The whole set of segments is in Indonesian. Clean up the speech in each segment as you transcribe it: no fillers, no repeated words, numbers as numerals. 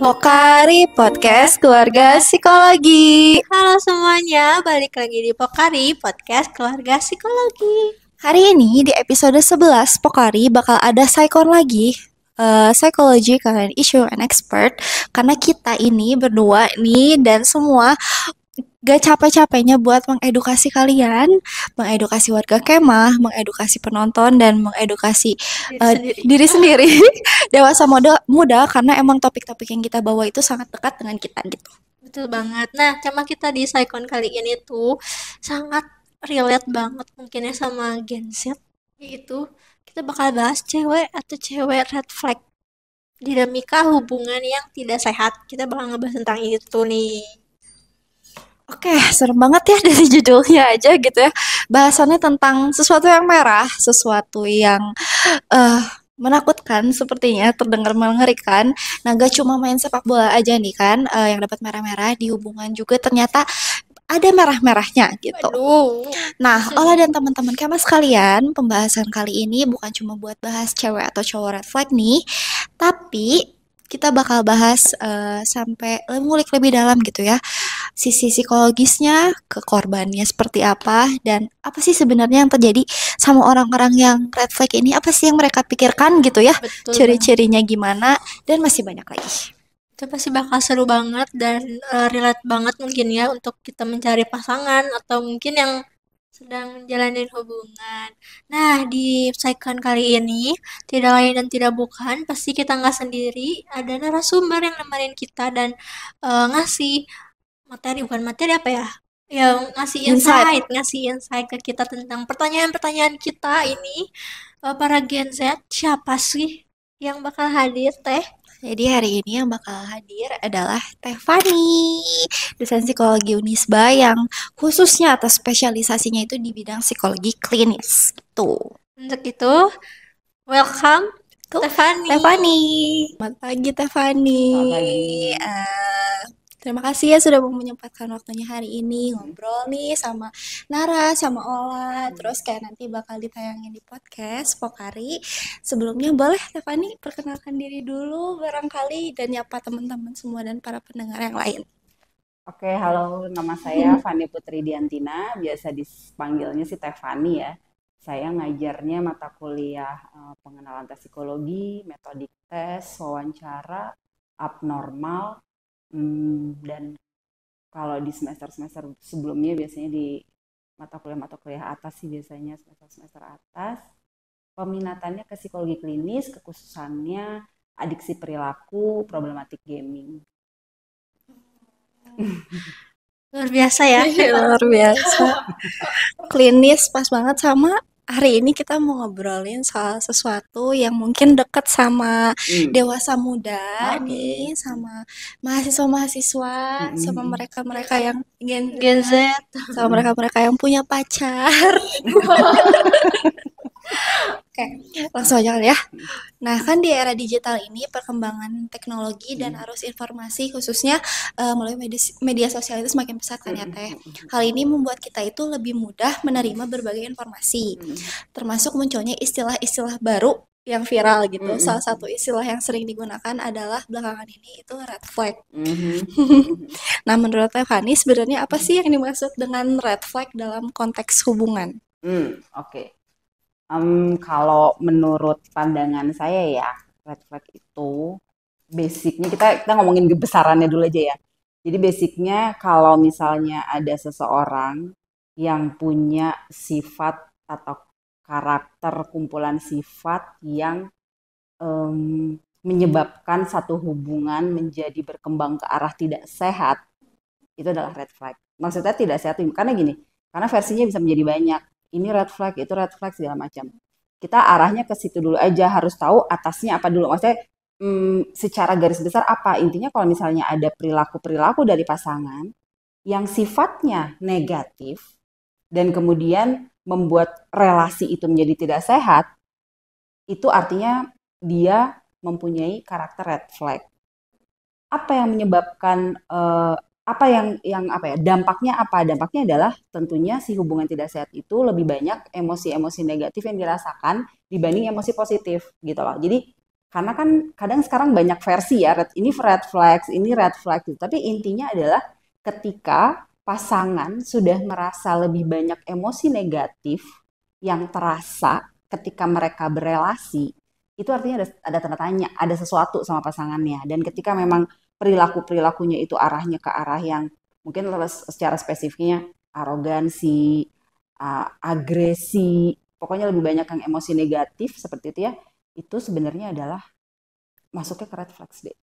Pokari Podcast Keluarga Psikologi. Halo semuanya, balik lagi di Pokari Podcast Keluarga Psikologi. Hari ini di episode 11 Pokari bakal ada Psychon lagi, Psychology Current Issue and Expert. Karena kita ini berdua nih dan semua gak capek-capeknya buat mengedukasi kalian, mengedukasi warga kemah, mengedukasi penonton, dan mengedukasi diri sendiri, dewasa muda, karena emang topik-topik yang kita bawa itu sangat dekat dengan kita gitu. Betul banget. Nah, tema kita di Psychon kali ini tuh sangat relate banget mungkinnya sama Gen Z. Yaitu kita bakal bahas cewek atau cewek red flag. Dinamika hubungan yang tidak sehat. Kita bakal ngebahas tentang itu nih. Oke, serem banget ya dari judulnya aja gitu ya. Bahasannya tentang sesuatu yang merah, sesuatu yang menakutkan sepertinya, terdengar mengerikan. Nah, gak cuma main sepak bola aja nih kan, yang dapat merah-merah di hubungan juga ternyata ada merah-merahnya gitu. Aduh. Nah, Ola dan teman-teman kemas sekalian, pembahasan kali ini bukan cuma buat bahas cewek atau cowok red flag nih, tapi kita bakal bahas sampai ngulik lebih dalam gitu ya. Sisi psikologisnya, ke korbannya seperti apa, dan apa sih sebenarnya yang terjadi sama orang-orang yang red flag ini, apa sih yang mereka pikirkan gitu ya, Betul ciri-cirinya gimana, dan masih banyak lagi. Itu pasti bakal seru banget dan relate banget mungkin ya untuk kita mencari pasangan atau mungkin yang sedang menjalani hubungan. Nah, di Psychon kali ini tidak lain dan tidak bukan, pasti kita nggak sendiri, ada narasumber yang nemenin kita dan ngasih bukan materi apa ya? Ya, ngasih insight ke kita tentang pertanyaan-pertanyaan kita ini. Para Gen Z, siapa sih yang bakal hadir, Teh? Jadi hari ini yang bakal hadir adalah Teh Fani, dosen psikologi Unisba yang khususnya atau spesialisasinya itu di bidang psikologi klinis gitu. Untuk itu, welcome Teh Fani. Teh Fani. Selamat pagi Teh Fani. Selamat pagi. Terima kasih ya sudah menyempatkan waktunya hari ini ngobrol nih sama Nara, sama Ola. Terus kayak nanti bakal ditayangin di podcast Pokari. Sebelumnya boleh Teh Fani perkenalkan diri dulu barangkali dan nyapa teman-teman semua dan para pendengar yang lain. Oke, halo, nama saya Fani Putri Diantina, biasa dipanggilnya si Teh Fani ya. Saya ngajarnya mata kuliah pengenalan tes psikologi, metodik tes, wawancara, abnormal, dan kalau di semester-semester sebelumnya biasanya di mata kuliah atas sih biasanya semester atas. Peminatannya ke psikologi klinis, kekhususannya adiksi perilaku, problematik gaming. Luar biasa ya. Luar biasa. Klinis pas banget sama hari ini kita mau ngobrolin soal sesuatu yang mungkin deket sama dewasa muda nih, sama mahasiswa-mahasiswa, sama mereka-mereka yang Gen Z. sama mereka-mereka yang punya pacar. Oke, langsung aja kali ya. Nah, kan di era digital ini perkembangan teknologi dan arus informasi khususnya melalui media sosial itu semakin pesat kan ya Teh. Hal ini membuat kita itu lebih mudah menerima berbagai informasi, termasuk munculnya istilah-istilah baru yang viral gitu. Salah satu istilah yang sering digunakan adalah belakangan ini itu red flag. Nah, menurut Teh Fani sebenarnya apa sih yang dimaksud dengan red flag dalam konteks hubungan? Oke. Kalau menurut pandangan saya ya, red flag itu basicnya kita ngomongin besarannya dulu aja ya. Jadi basicnya kalau misalnya ada seseorang yang punya sifat atau karakter kumpulan sifat yang menyebabkan satu hubungan menjadi berkembang ke arah tidak sehat, itu adalah red flag. Maksudnya tidak sehat karena gini, karena versinya bisa menjadi banyak. Ini red flag, itu red flag segala macam. Kita arahnya ke situ dulu aja, harus tahu atasnya apa dulu. Maksudnya secara garis besar apa? Intinya kalau misalnya ada perilaku-perilaku dari pasangan yang sifatnya negatif dan kemudian membuat relasi itu menjadi tidak sehat, itu artinya dia mempunyai karakter red flag. Apa yang menyebabkan dampaknya apa? Dampaknya adalah tentunya si hubungan tidak sehat itu lebih banyak emosi-emosi negatif yang dirasakan dibanding emosi positif gitu loh. Jadi Karena kan kadang sekarang banyak versi ya, ini red flags, ini red flag gitu. Tapi intinya adalah ketika pasangan sudah merasa lebih banyak emosi negatif yang terasa ketika mereka berelasi, itu artinya ada tanda tanya, ada sesuatu sama pasangannya. Dan ketika memang perilakunya itu arahnya ke arah yang mungkin secara spesifiknya arogansi, agresi, pokoknya lebih banyak yang emosi negatif seperti itu ya, itu sebenarnya adalah masuknya ke red flags deh.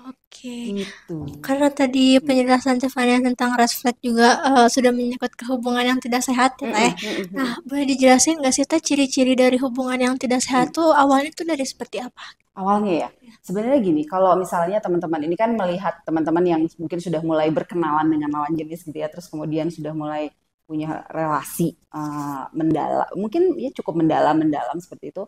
Oke. Gitu. Karena tadi penjelasan Stefania tentang red flag juga sudah menyangkut ke hubungan yang tidak sehat ya Teh. Nah, boleh dijelasin nggak sih Teh ciri-ciri dari hubungan yang tidak sehat tuh awalnya tuh dari seperti apa? Awalnya ya, sebenarnya gini, kalau misalnya teman-teman ini kan melihat teman-teman yang mungkin sudah mulai berkenalan dengan lawan jenis gitu ya, terus kemudian sudah mulai punya relasi mendalam, mungkin ya cukup mendalam seperti itu.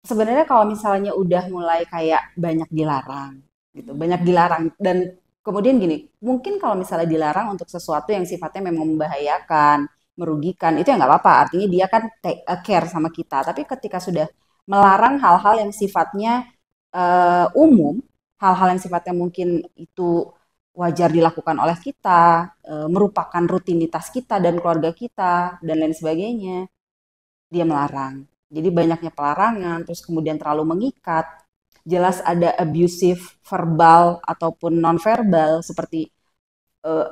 Sebenarnya kalau misalnya udah mulai kayak banyak dilarang gitu, banyak dilarang dan kemudian gini, mungkin kalau misalnya dilarang untuk sesuatu yang sifatnya memang membahayakan, merugikan, itu ya nggak apa-apa. Artinya dia kan take a care sama kita. Tapi ketika sudah melarang hal-hal yang sifatnya umum, hal-hal yang sifatnya mungkin itu wajar dilakukan oleh kita, merupakan rutinitas kita dan keluarga kita dan lain sebagainya, dia melarang. Jadi banyaknya pelarangan, terus kemudian terlalu mengikat, jelas ada abusive verbal ataupun non-verbal, seperti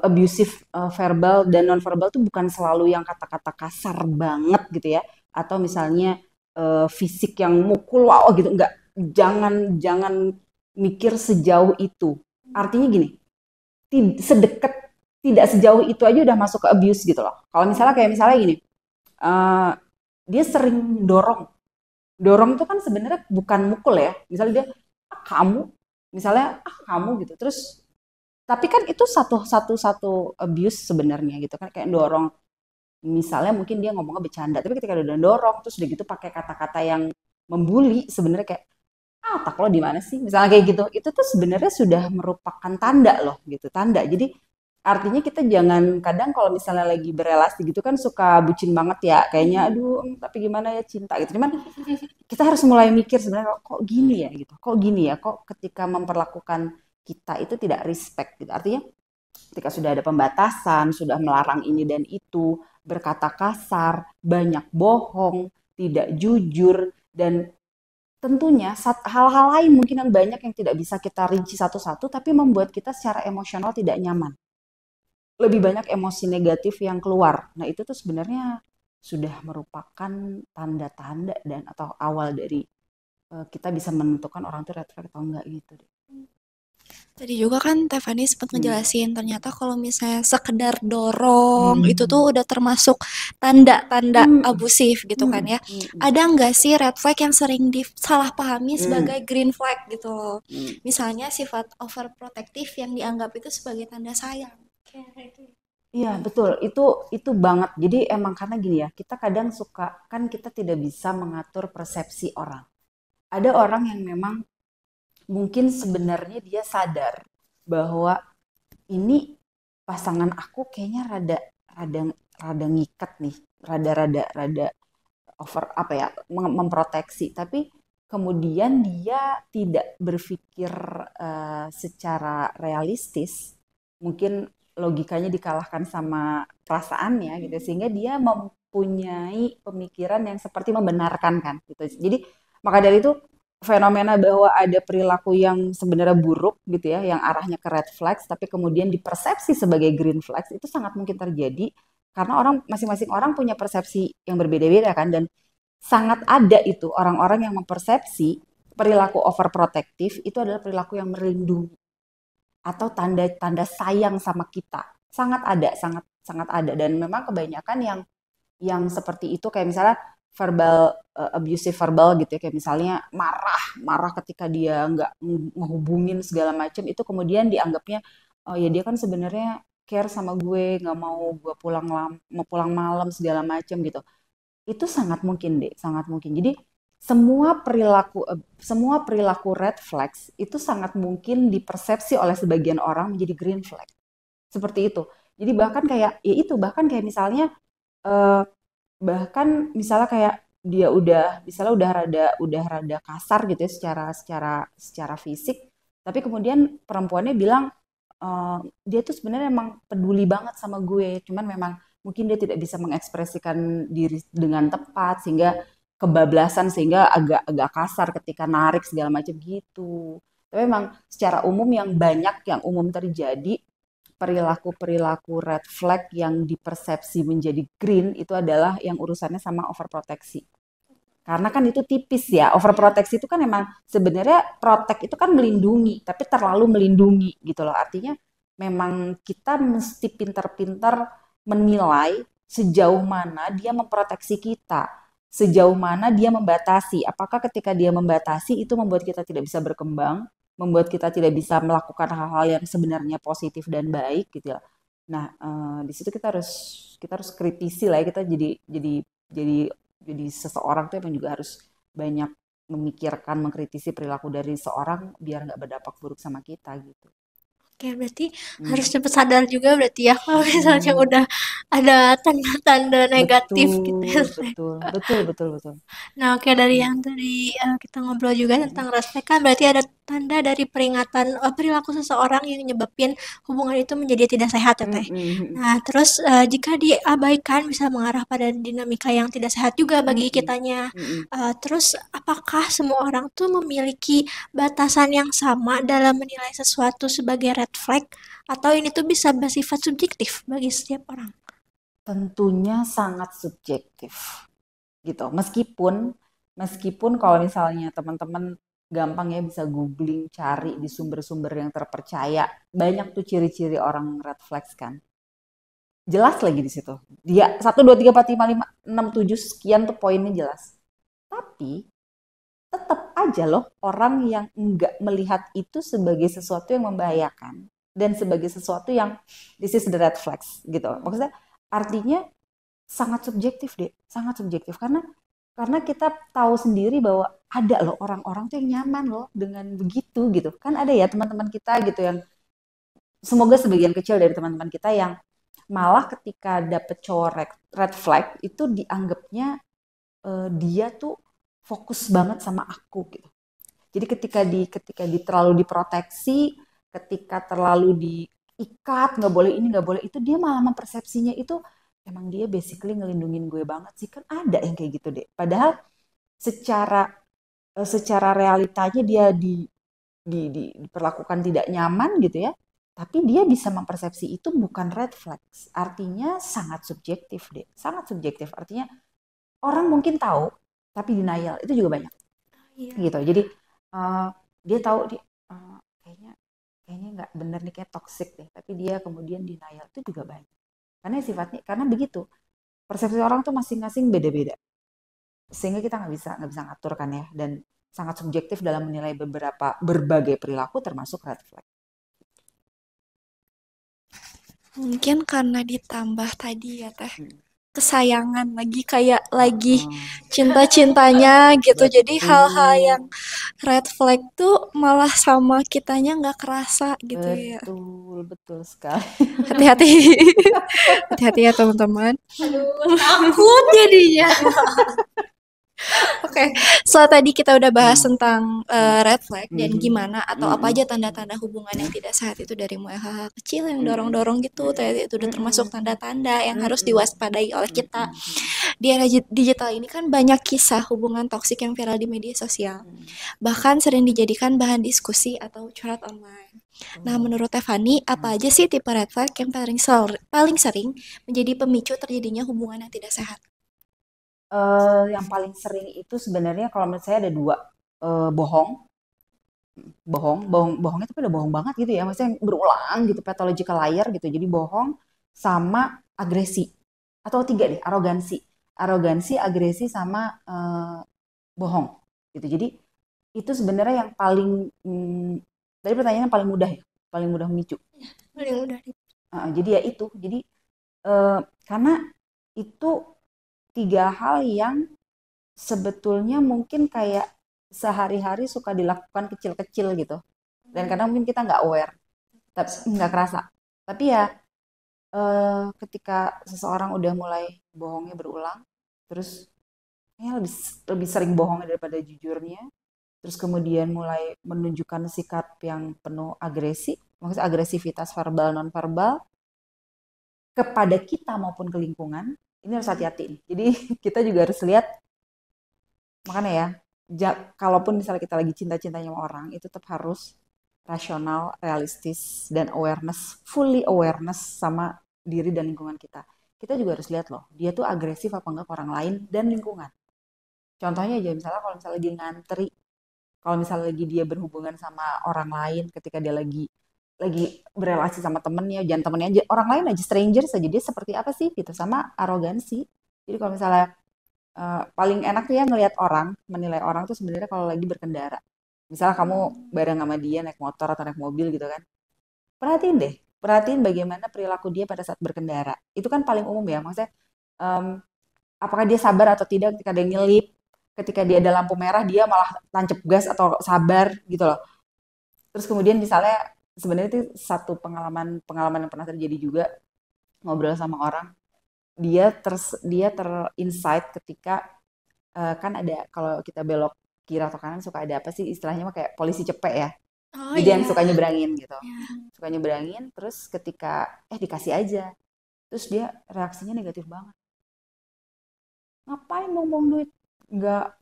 abusive verbal dan non-verbal itu bukan selalu yang kata-kata kasar banget gitu ya, atau misalnya fisik yang mukul wow gitu, enggak, jangan mikir sejauh itu. Artinya gini, sedekat tidak sejauh itu aja udah masuk ke abuse gitu loh. Kalau misalnya kayak misalnya gini, eh, dia sering dorong. Dorong itu kan sebenarnya bukan mukul ya. Misalnya dia kamu, misalnya kamu gitu. Terus tapi kan itu satu abuse sebenarnya gitu kan, kayak dorong. Misalnya mungkin dia ngomongnya bercanda, tapi ketika udah dorong terus udah gitu pakai kata-kata yang membuli, sebenarnya kayak tak lo di mana sih? Misalnya kayak gitu. Itu tuh sebenarnya sudah merupakan tanda loh gitu, tanda. Jadi artinya kita jangan, kadang kalau misalnya lagi berelasi gitu kan suka bucin banget ya, kayaknya aduh tapi gimana ya cinta gitu. Cuman kita harus mulai mikir sebenarnya kok gini ya gitu. Kok gini ya? Kok ketika memperlakukan kita itu tidak respect gitu. Artinya ketika sudah ada pembatasan, sudah melarang ini dan itu, berkata kasar, banyak bohong, tidak jujur, dan tentunya hal-hal lain mungkin yang banyak yang tidak bisa kita rinci satu-satu, tapi membuat kita secara emosional tidak nyaman. Lebih banyak emosi negatif yang keluar. Nah itu tuh sebenarnya sudah merupakan tanda-tanda dan atau awal dari kita bisa menentukan orang itu red flag atau enggak gitu deh. Tadi juga kan Tiffany sempat ngejelasin ternyata kalau misalnya sekedar dorong itu tuh udah termasuk tanda-tanda abusif gitu kan ya. Ada nggak sih red flag yang sering disalahpahami sebagai green flag gitu loh. Misalnya sifat overprotective yang dianggap itu sebagai tanda sayang. Iya betul, itu banget. Jadi emang karena gini ya, kita kadang suka, kan kita tidak bisa mengatur persepsi orang. Ada orang yang memang mungkin sebenarnya dia sadar bahwa ini pasangan aku kayaknya rada rada rada ngikat nih, rada over apa ya, memproteksi, tapi kemudian dia tidak berpikir secara realistis, mungkin logikanya dikalahkan sama perasaannya gitu, sehingga dia mempunyai pemikiran yang seperti membenarkan kan gitu. Jadi maka dari itu fenomena bahwa ada perilaku yang sebenarnya buruk gitu ya, yang arahnya ke red flags, tapi kemudian dipersepsi sebagai green flags, itu sangat mungkin terjadi karena masing-masing orang punya persepsi yang berbeda-beda kan, dan sangat ada itu orang-orang yang mempersepsi perilaku overprotective itu adalah perilaku yang melindungi atau tanda-tanda sayang sama kita. Sangat ada, sangat ada, dan memang kebanyakan yang seperti itu kayak misalnya verbal abusive verbal gitu ya, kayak misalnya marah ketika dia nggak ngehubungin segala macam, itu kemudian dianggapnya oh ya dia kan sebenarnya care sama gue, nggak mau gue mau pulang malam segala macam gitu. Itu sangat mungkin deh, sangat mungkin. Jadi semua perilaku red flags itu sangat mungkin dipersepsi oleh sebagian orang menjadi green flag. Seperti itu. Jadi bahkan kayak misalnya bahkan misalnya kayak dia udah misalnya udah rada kasar gitu ya secara secara secara fisik, tapi kemudian perempuannya bilang dia tuh sebenarnya emang peduli banget sama gue, cuman memang mungkin dia tidak bisa mengekspresikan diri dengan tepat sehingga kebablasan sehingga agak agak kasar ketika narik segala macam gitu. Tapi memang secara umum yang umum terjadi perilaku-perilaku red flag yang dipersepsi menjadi green itu adalah yang urusannya sama overproteksi. Karena kan itu tipis ya, overproteksi itu kan emang sebenarnya protect itu kan melindungi, tapi terlalu melindungi gitu loh. Artinya memang kita mesti pintar-pintar menilai sejauh mana dia memproteksi kita, sejauh mana dia membatasi. Apakah ketika dia membatasi itu membuat kita tidak bisa berkembang, membuat kita tidak bisa melakukan hal-hal yang sebenarnya positif dan baik gitu ya. Nah, di situ kita harus kritisi lah ya, kita jadi jadi seseorang tuh emang juga harus banyak memikirkan, mengkritisi perilaku dari seorang biar nggak berdampak buruk sama kita gitu. Oke, berarti harus Hmm. cepat sadar juga berarti ya kalau misalnya Mm-mm. udah ada tanda-tanda negatif gitu ya. Betul, betul, betul, betul, betul. Nah, oke dari Hmm. yang tadi kita ngobrol juga Mm-mm. tentang respek kan berarti ada tanda dari peringatan perilaku seseorang yang nyebabin hubungan itu menjadi tidak sehat ya Teh. Mm-mm. Nah, terus jika diabaikan bisa mengarah pada dinamika yang tidak sehat juga bagi Mm-mm. kitanya. Mm-mm. Terus apakah semua orang tuh memiliki batasan yang sama dalam menilai sesuatu sebagai red flag atau ini tuh bisa bersifat subjektif bagi setiap orang? Tentunya sangat subjektif gitu. Meskipun kalau misalnya teman-teman gampang ya bisa googling, cari di sumber-sumber yang terpercaya, banyak tuh ciri-ciri orang red flags kan. Jelas lagi di situ. Dia 1 2 3 4 5 6 7 sekian tuh poinnya jelas. Tapi tetap aja loh orang yang enggak melihat itu sebagai sesuatu yang membahayakan dan sebagai sesuatu yang this is the red flags gitu. Maksudnya artinya sangat subjektif deh, sangat subjektif karena kita tahu sendiri bahwa ada loh orang-orang tuh yang nyaman loh dengan begitu gitu. Kan ada ya teman-teman kita gitu yang semoga sebagian kecil dari teman-teman kita yang malah ketika dapet cowok red flag itu dianggapnya dia tuh fokus banget sama aku gitu. Jadi ketika di terlalu diproteksi, ketika terlalu diikat, nggak boleh ini, nggak boleh itu, dia malah mempersepsinya itu emang dia basically ngelindungin gue banget sih. Kan ada yang kayak gitu deh. Padahal secara secara realitanya dia diperlakukan tidak nyaman gitu ya. Tapi dia bisa mempersepsi itu bukan red flags. Artinya sangat subjektif deh. Sangat subjektif. Artinya orang mungkin tahu, tapi denial itu juga banyak Iya. gitu. Jadi uh, dia tahu dia kayaknya kayaknya nggak bener nih kayak toxic deh, tapi dia kemudian denial itu juga banyak. Karena sifatnya karena begitu. Persepsi orang tuh masing-masing beda-beda. Sehingga kita nggak bisa ngatur kan ya dan sangat subjektif dalam menilai berbagai perilaku termasuk red flag. Mungkin karena ditambah tadi ya Teh, Hmm. kesayangan lagi kayak lagi Heeh. cinta-cintanya gitu. Jadi hal-hal Betul, yang red flag tuh malah sama kitanya nggak kerasa gitu ya. betul, betul sekali. Hati-hati. Hati-hati ya teman-teman. Aduh, takut jadinya. Oke, setelah tadi kita udah bahas Hmm. tentang Hmm. red flag dan Mhm. gimana atau apa Mhm. aja tanda-tanda hubungan yang tidak sehat itu dari mulai hal-hal kecil yang Mhm. dorong-dorong gitu, ternyata itu udah termasuk Mhm. tanda-tanda yang harus Mhm. diwaspadai oleh kita. Mhm. Di era digital ini kan banyak kisah hubungan toksik yang viral di media sosial, Mhm. bahkan sering dijadikan bahan diskusi atau curhat online. Nah, Betul. menurut Tiffany, apa Hmm. aja sih tipe red flag yang paling sering menjadi pemicu terjadinya hubungan yang tidak sehat? Yang paling sering itu sebenarnya kalau menurut saya ada dua. Bohong, bohongnya tapi udah bohong banget gitu ya, maksudnya yang berulang gitu, pathological liar gitu. Jadi bohong sama agresi atau tiga deh, arogansi, agresi sama bohong gitu. Jadi itu sebenarnya yang paling dari pertanyaan yang paling mudah memicu. Paling udah Jadi ya itu, jadi karena itu tiga hal yang sebetulnya mungkin kayak sehari-hari suka dilakukan kecil-kecil gitu. Dan kadang mungkin kita nggak aware, tapi nggak kerasa. Tapi ya ketika seseorang udah mulai bohongnya berulang, terus kayaknya lebih sering bohongnya daripada jujurnya. Terus kemudian mulai menunjukkan sikap yang penuh agresi, maksudnya agresivitas verbal non verbal kepada kita maupun ke lingkungan. Ini harus hati-hati nih. Jadi kita juga harus lihat, makanya ya, kalaupun misalnya kita lagi cinta-cintanya sama orang, itu tetap harus rasional, realistis, dan awareness, fully awareness sama diri dan lingkungan kita. Kita juga harus lihat loh, dia tuh agresif apa enggak ke orang lain dan lingkungan. Contohnya aja, misalnya kalau misalnya dia ngantri, kalau misalnya lagi dia berhubungan sama orang lain, ketika dia lagi berelasi sama temennya, jangan temennya aja, orang lain aja, stranger saja, dia seperti apa sih gitu, sama arogansi. Jadi kalau misalnya paling enak tuh ya ngelihat orang, menilai orang tuh sebenarnya kalau lagi berkendara. Misalnya kamu bareng sama dia naik motor atau naik mobil gitu kan. Perhatiin deh, perhatiin bagaimana perilaku dia pada saat berkendara. Itu kan paling umum ya, maksudnya em, apakah dia sabar atau tidak ketika dia nyelip, ketika dia ada lampu merah dia malah tancap gas atau sabar gitu loh. Terus kemudian misalnya sebenarnya itu satu pengalaman pengalaman yang pernah terjadi juga, ngobrol sama orang, dia terinsight ketika kan ada kalau kita belok kiri atau kanan suka ada apa sih istilahnya mah kayak polisi cepek ya. Oh Jadi yang iya. suka nyebrangin gitu. Ya. Suka nyebrangin terus ketika dikasih aja. Terus dia reaksinya negatif banget. Ngapain ngomong duit? Nggak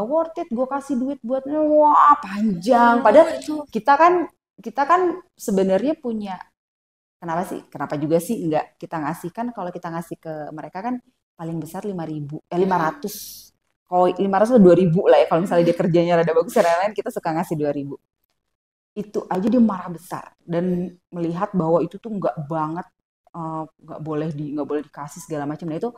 worth it gue kasih duit buat wah panjang. Padahal Itu kita kan sebenarnya punya kenapa juga sih nggak kita ngasih, kan kalau kita ngasih ke mereka kan paling besar 5.000 500, kalau 500 atau 2.000 lah ya, kalau misalnya dia kerjanya rada bagus dan lain-lain kita suka ngasih 2.000, itu aja dia marah besar dan melihat bahwa itu tuh nggak banget, nggak boleh dikasih segala macam. Nah itu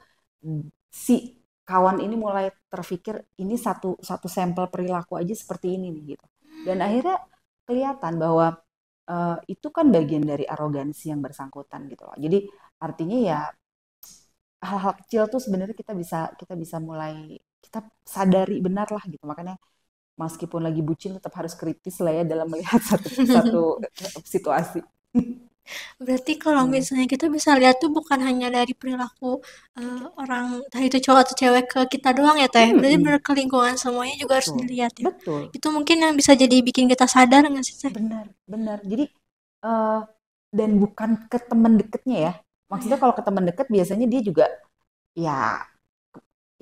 si kawan ini mulai terpikir ini satu sampel perilaku aja seperti ini nih gitu, dan akhirnya kelihatan bahwa itu kan bagian dari arogansi yang bersangkutan gitu loh. Jadi artinya ya hal-hal kecil tuh sebenarnya kita bisa mulai kita sadari benar lah gitu. Makanya meskipun lagi bucin tetap harus kritis lah ya dalam melihat satu satu situasi. berarti kalau Hmm. misalnya kita bisa lihat tuh bukan hanya dari perilaku orang, entah itu cowok atau cewek ke kita doang ya Teh. Berarti Mm-mm. benar ke lingkungan semuanya juga harus Betul, dilihat ya. betul, Itu mungkin yang bisa jadi bikin kita sadar nggak sih Teh? benar, benar. Jadi eh, dan bukan ke teman deketnya ya. Oh Maksudnya ya. kalau ke teman deket biasanya dia juga ya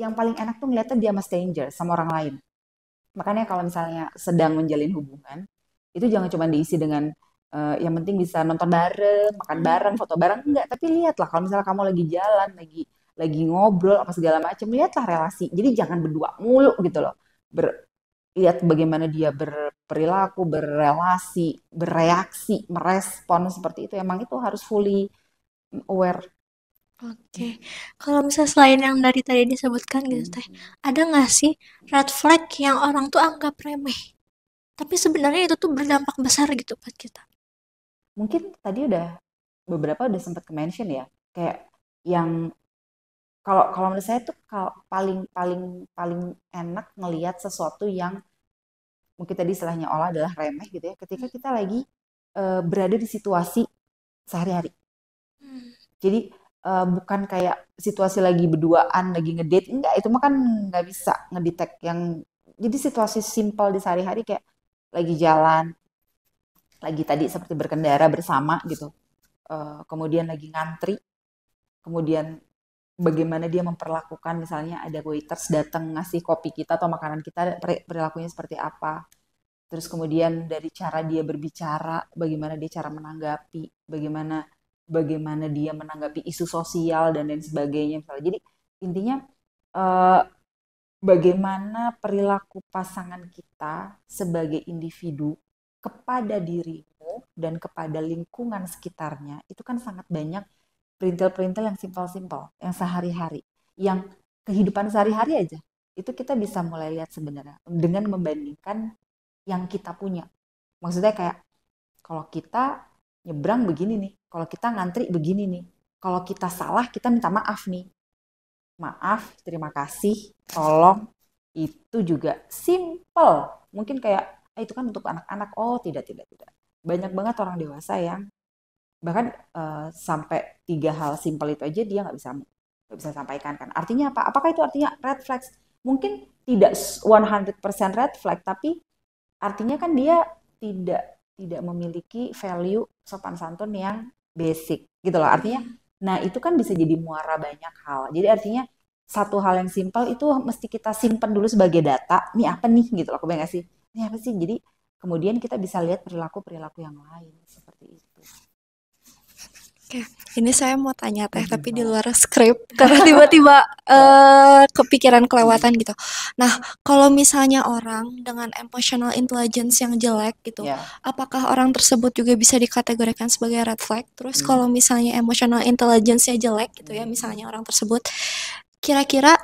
yang paling enak tuh ngeliatnya dia sama stranger, sama orang lain. Makanya kalau misalnya sedang menjalin hubungan, itu jangan cuma diisi dengan yang penting bisa nonton bareng, makan bareng, foto bareng, enggak. Tapi lihatlah kalau misalnya kamu lagi jalan, lagi ngobrol apa segala macam, lihatlah relasi. Jadi jangan berdua mulu gitu loh. Lihat bagaimana dia berperilaku, berrelasi, bereaksi, merespon seperti itu. Emang itu harus fully aware. Oke. Kalau misalnya selain yang dari tadi disebutkan gitu Teh, ada nggak sih red flag yang orang tuh anggap remeh? Tapi sebenarnya itu tuh berdampak besar gitu buat kita. Mungkin tadi beberapa udah sempat ke-mention ya, kayak yang kalau kalau menurut saya tuh paling paling paling enak ngelihat sesuatu yang mungkin tadi istilahnya olah adalah remeh gitu ya, ketika kita lagi berada di situasi sehari-hari. Hmm. Jadi bukan kayak situasi lagi berduaan, lagi ngedate, enggak, itu mah kan nggak bisa ngedetect yang, jadi situasi simpel di sehari-hari kayak lagi jalan, lagi tadi seperti berkendara bersama gitu, kemudian lagi ngantri, kemudian bagaimana dia memperlakukan, misalnya ada waiters datang ngasih kopi kita atau makanan kita, perilakunya seperti apa. Terus kemudian dari cara dia berbicara, bagaimana dia cara menanggapi, bagaimana bagaimana dia menanggapi isu sosial dan lain sebagainya misalnya. Jadi intinya eh, bagaimana perilaku pasangan kita sebagai individu kepada dirimu dan kepada lingkungan sekitarnya itu kan sangat banyak perintil-perintil yang simpel-simpel, yang sehari-hari, yang kehidupan sehari-hari aja. Itu kita bisa mulai lihat sebenarnya dengan membandingkan yang kita punya. Maksudnya kayak kalau kita nyebrang begini nih, kalau kita ngantri begini nih, kalau kita salah kita minta maaf nih. Maaf, terima kasih, tolong, itu juga simple. Mungkin kayak itu kan untuk anak-anak. Oh, tidak, tidak, tidak. Banyak banget orang dewasa yang bahkan sampai 3 hal simpel itu aja dia nggak bisa sampaikan kan. Artinya apa? Apakah itu artinya red flags? mungkin tidak 100% red flag, tapi artinya kan dia tidak memiliki value sopan santun yang basic gitu loh. Artinya, nah itu kan bisa jadi muara banyak hal. Jadi artinya satu hal yang simpel itu mesti kita simpan dulu sebagai data. Ini apa nih gitu loh, kebayang gak sih? Ini apa sih? Jadi kemudian kita bisa lihat perilaku-perilaku yang lain seperti itu. Oke, ini saya mau tanya Teh, tapi di luar skrip karena tiba-tiba kepikiran kelewatan gitu. Nah, kalau misalnya orang dengan emotional intelligence yang jelek gitu, Ya. apakah orang tersebut juga bisa dikategorikan sebagai red flag? Terus kalau misalnya emotional intelligence-nya jelek gitu ya, misalnya orang tersebut, kira-kira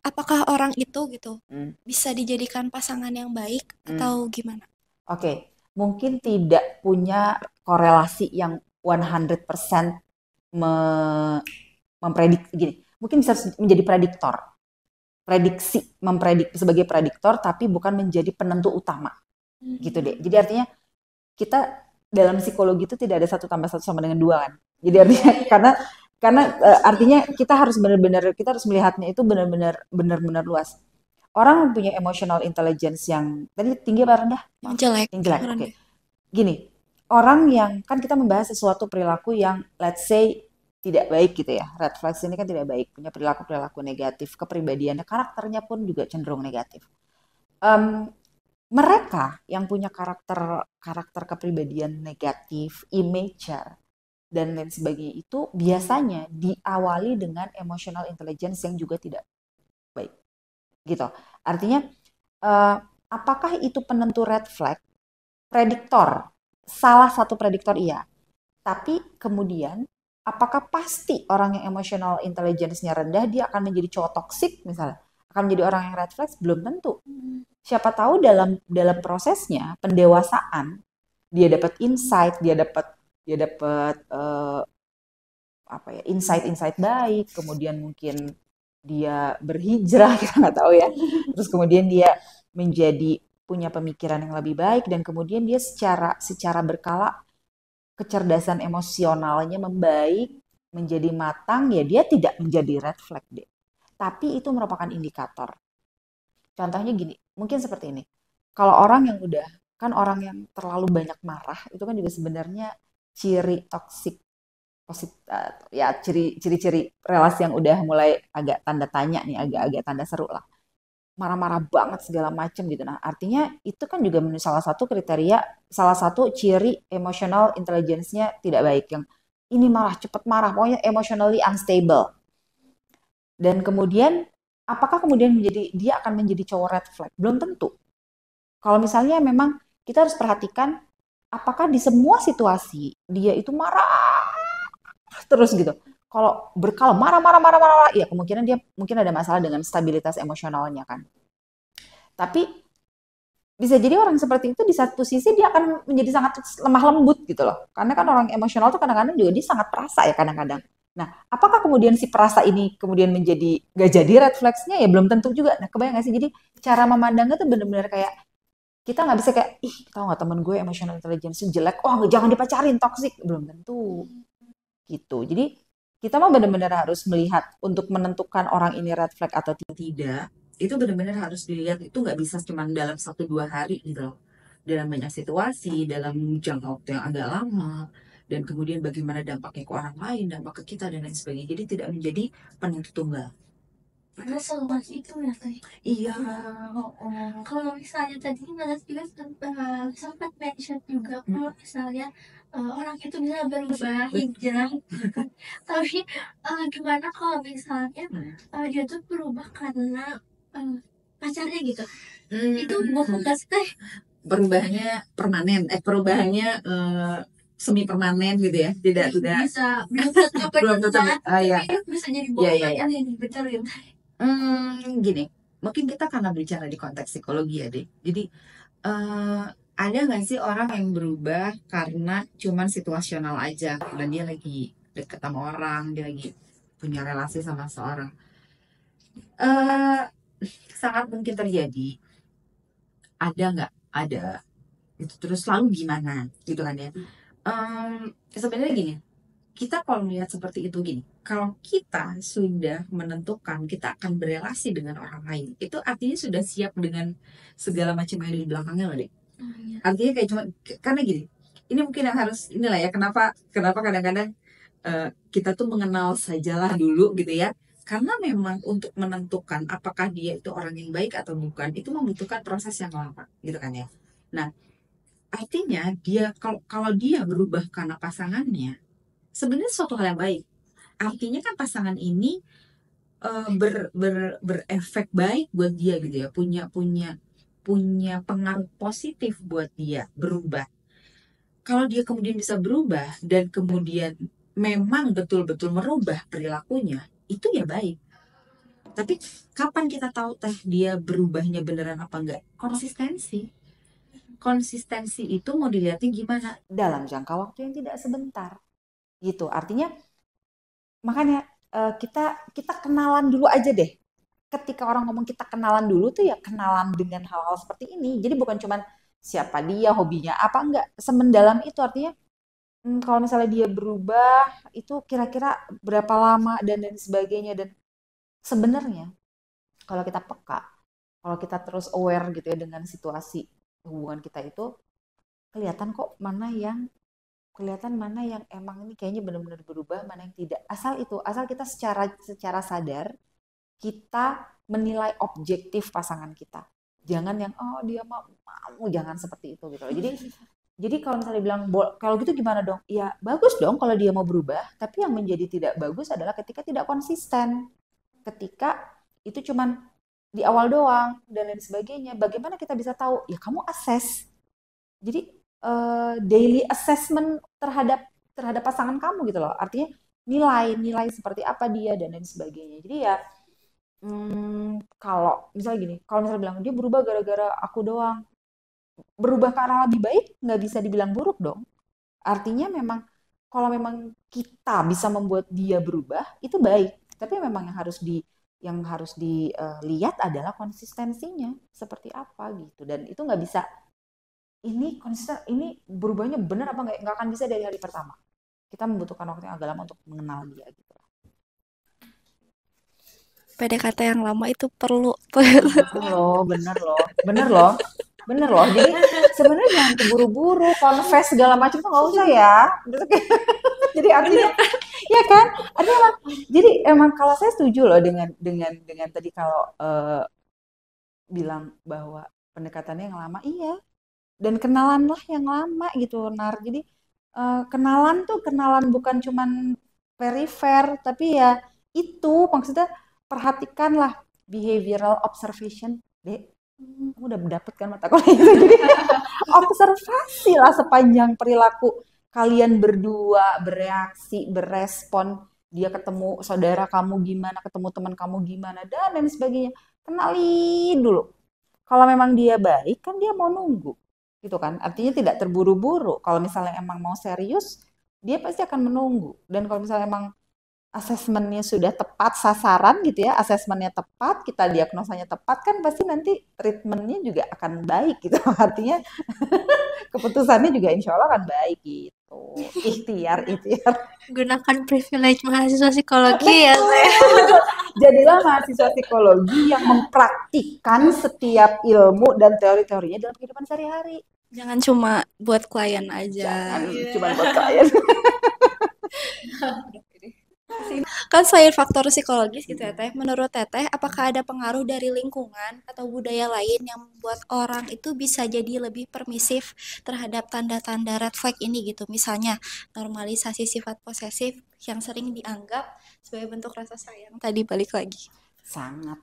apakah orang itu gitu bisa dijadikan pasangan yang baik atau gimana? Oke, mungkin tidak punya korelasi yang 100% memprediksi gini. Mungkin bisa menjadi prediktor. Memprediksi sebagai prediktor tapi bukan menjadi penentu utama. Gitu deh. Jadi artinya kita dalam psikologi itu tidak ada 1+1 sama dengan 2 kan. Jadi artinya karena artinya kita harus melihatnya itu benar-benar luas. Orang punya emotional intelligence yang tadi tinggi apa rendah? Yang jelek. Yang jelek. Oke. Gini, orang yang kan kita membahas sesuatu perilaku yang let's say tidak baik gitu ya. Red flags ini kan tidak baik, punya perilaku negatif, kepribadiannya, karakternya pun juga cenderung negatif. Mereka yang punya karakter kepribadian negatif, immature dan lain sebagainya itu biasanya diawali dengan emotional intelligence yang juga tidak baik. Gitu. Artinya apakah itu penentu red flag? Prediktor. Salah satu prediktor iya. Tapi kemudian apakah pasti orang yang emotional intelligence-nya rendah dia akan menjadi cowok toksik misalnya? Akan menjadi orang yang red flags? Belum tentu. Siapa tahu dalam prosesnya pendewasaan dia dapat insight, dia dapat insight baik, kemudian mungkin dia berhijrah, kita nggak tahu ya. Terus kemudian dia menjadi punya pemikiran yang lebih baik dan kemudian dia secara berkala kecerdasan emosionalnya membaik, menjadi matang, ya dia tidak menjadi red flag deh. Tapi itu merupakan indikator. Contohnya gini, mungkin seperti ini. Kalau orang yang orang yang terlalu banyak marah, itu kan juga sebenarnya ciri toksik, ya ciri-ciri relasi yang udah mulai agak tanda tanya nih, agak tanda seru lah. Marah-marah banget segala macam gitu. Nah, artinya itu kan juga salah satu ciri emotional intelligence-nya tidak baik. Yang ini cepat marah, pokoknya emotionally unstable. Dan kemudian apakah kemudian dia akan menjadi cowok red flag? Belum tentu. Kalau misalnya memang kita harus perhatikan apakah di semua situasi dia itu marah terus gitu. Kalau berkala marah, ya kemungkinan dia mungkin ada masalah dengan stabilitas emosionalnya kan. Tapi bisa jadi orang seperti itu di satu sisi dia akan menjadi sangat lemah lembut gitu loh. Karena kan orang emosional tuh kadang-kadang juga dia sangat perasa ya kadang-kadang. Nah, apakah kemudian si perasa ini kemudian gak jadi red flags-nya? Ya belum tentu juga. Nah, kebayang gak sih? Jadi cara memandangnya tuh bener-bener kayak kita nggak bisa kayak, ih tau nggak temen gue emotional intelligence jelek, jangan dipacarin, toxic. Belum tentu. Gitu. Jadi kita mah benar-benar harus melihat untuk menentukan orang ini red flag atau tidak, itu benar-benar harus dilihat, itu nggak bisa cuma dalam 1-2 hari gitu loh. Dalam banyak situasi, dalam jangka waktu yang agak lama, dan kemudian bagaimana dampaknya ke orang lain, dampak ke kita dan lain sebagainya. Jadi tidak menjadi penentu tunggal. Karena seluas itu ya tadi. Iya. Kalau misalnya tadi Mas juga sempat mention juga kalau misalnya orang itu bisa berubah hijrah, tapi gimana kalau misalnya dia tuh berubah karena pacarnya gitu? Itu bohong gak sih teh? Perubahannya semi permanen gitu ya, tidak Bisa belum tentu. ya. Bisa jadi bohong kan yang betul ya. Gini, mungkin kita karena bicara di konteks psikologi ya, Dek. Jadi ada nggak sih orang yang berubah karena cuman situasional aja dan dia lagi deket sama orang, dia lagi punya relasi sama seorang? Sangat mungkin terjadi. Ada nggak? Ada. Itu terus lalu gimana? Gitu kan ya. Sebenarnya gini, kita kalau melihat seperti itu gini, kalau kita sudah menentukan kita akan berelasi dengan orang lain, itu artinya sudah siap dengan segala macam yang ada di belakangnya loh deh. Artinya kayak cuma karena gini, ini mungkin yang harus inilah ya kenapa kadang-kadang kita tuh mengenal sajalah dulu gitu ya. Karena memang untuk menentukan apakah dia itu orang yang baik atau bukan itu membutuhkan proses yang lama gitu kan ya. Nah, artinya dia kalau dia berubah karena pasangannya, sebenarnya suatu hal yang baik. Artinya kan pasangan ini berefek baik buat dia gitu ya, punya pengaruh positif buat dia berubah. Kalau dia kemudian bisa berubah dan kemudian memang betul-betul merubah perilakunya, itu ya baik. Tapi kapan kita tahu teh dia berubahnya beneran apa enggak? Konsistensi. Konsistensi itu mau dilihatnya gimana? Dalam jangka waktu yang tidak sebentar. Gitu. Artinya makanya kita kenalan dulu aja deh. Ketika orang ngomong kita kenalan dulu tuh ya kenalan dengan hal-hal seperti ini. Jadi bukan cuman siapa dia, hobinya apa enggak. Semendalam itu artinya kalau misalnya dia berubah itu kira-kira berapa lama dan sebagainya. Dan sebenarnya kalau kita peka, kalau kita terus aware gitu ya dengan situasi hubungan kita itu, kelihatan kok mana yang emang ini kayaknya benar-benar berubah, mana yang tidak. Asal kita secara sadar kita menilai objektif pasangan kita. Jangan yang oh dia mau, jangan seperti itu gitu loh. Jadi kalau misalnya bilang kalau gitu gimana dong? Ya bagus dong kalau dia mau berubah, tapi yang menjadi tidak bagus adalah ketika tidak konsisten. Ketika itu cuman di awal doang dan lain sebagainya. Bagaimana kita bisa tahu? Ya kamu assess. Jadi daily assessment terhadap pasangan kamu gitu loh. Artinya nilai seperti apa dia dan lain sebagainya. Jadi ya kalau misalnya gini, kalau misalnya bilang dia berubah gara-gara aku doang, berubah ke arah lebih baik nggak bisa dibilang buruk dong. Artinya memang kalau memang kita bisa membuat dia berubah itu baik. Tapi memang yang harus dilihat adalah konsistensinya seperti apa gitu. Dan itu nggak bisa ini konsisten, ini berubahnya benar apa nggak akan bisa dari hari pertama. Kita membutuhkan waktu yang agak lama untuk mengenal dia gitu. PDKT yang lama itu perlu. Bener loh. Jadi sebenarnya jangan keburu-buru, confess segala macam tuh nggak usah ya. Jadi artinya, ya kan? Artinya jadi emang kalau saya setuju loh dengan tadi kalau bilang bahwa pendekatannya yang lama, iya. Dan kenalanlah yang lama gitu, Nar. Jadi kenalan bukan cuman perifer, tapi ya itu maksudnya perhatikanlah behavioral observation. Kamu udah dapet kan mata kuliah itu. Jadi observasi lah sepanjang perilaku kalian berdua, bereaksi, berespon. Dia ketemu saudara kamu gimana, ketemu teman kamu gimana, dan lain sebagainya. Kenalin dulu. Kalau memang dia baik, kan dia mau nunggu. Gitu kan. Artinya tidak terburu-buru. Kalau misalnya emang mau serius, dia pasti akan menunggu. Dan kalau misalnya emang asesmennya sudah tepat sasaran gitu ya, asesmennya tepat, kita diagnosanya tepat, kan pasti nanti treatmentnya juga akan baik gitu. Artinya keputusannya juga insya Allah akan baik gitu. Ikhtiar. Gunakan privilege mahasiswa psikologi ya. Jadilah mahasiswa psikologi yang mempraktikkan setiap ilmu dan teori-teorinya dalam kehidupan sehari-hari. Jangan cuma buat klien aja. Jangan cuma buat klien. Kan selain faktor psikologis gitu ya Teh, menurut Teteh apakah ada pengaruh dari lingkungan atau budaya lain yang membuat orang itu bisa jadi lebih permisif terhadap tanda-tanda red flag ini gitu? Misalnya normalisasi sifat posesif yang sering dianggap sebagai bentuk rasa sayang tadi balik lagi. Sangat.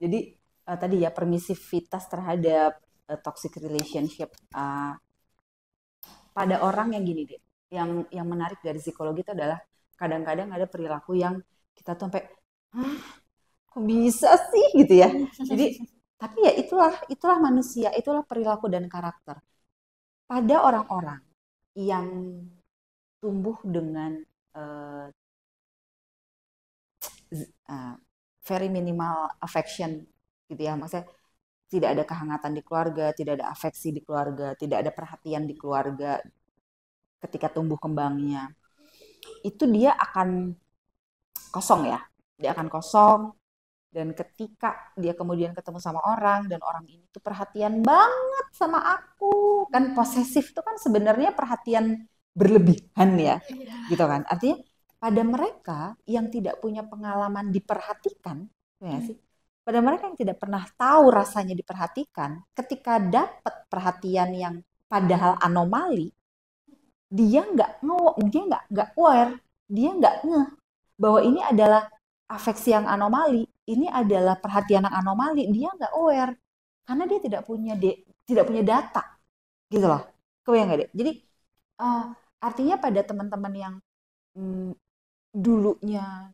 Jadi tadi ya permisivitas terhadap toxic relationship pada orang yang gini deh. Yang menarik dari psikologi itu adalah kadang-kadang ada perilaku yang kita tuh sampai kok bisa sih gitu ya. Jadi tapi ya itulah manusia, itulah perilaku dan karakter. Pada orang-orang yang tumbuh dengan very minimal affection gitu ya, maksudnya tidak ada kehangatan di keluarga, tidak ada afeksi di keluarga, tidak ada perhatian di keluarga ketika tumbuh kembangnya. itu dia akan kosong ya. Dia akan kosong, dan ketika dia kemudian ketemu sama orang dan orang ini tuh perhatian banget sama aku, kan posesif itu kan sebenarnya perhatian berlebihan ya, gitu kan. Artinya pada mereka yang tidak punya pengalaman diperhatikan, ya sih, pada mereka yang tidak pernah tahu rasanya diperhatikan, ketika dapat perhatian yang padahal anomali, dia nggak aware, dia nggak ngeh bahwa ini adalah afeksi yang anomali, ini adalah perhatian yang anomali, dia nggak aware karena dia tidak punya data, gitu loh. Kebayang nggak deh? Jadi artinya pada teman-teman yang dulunya,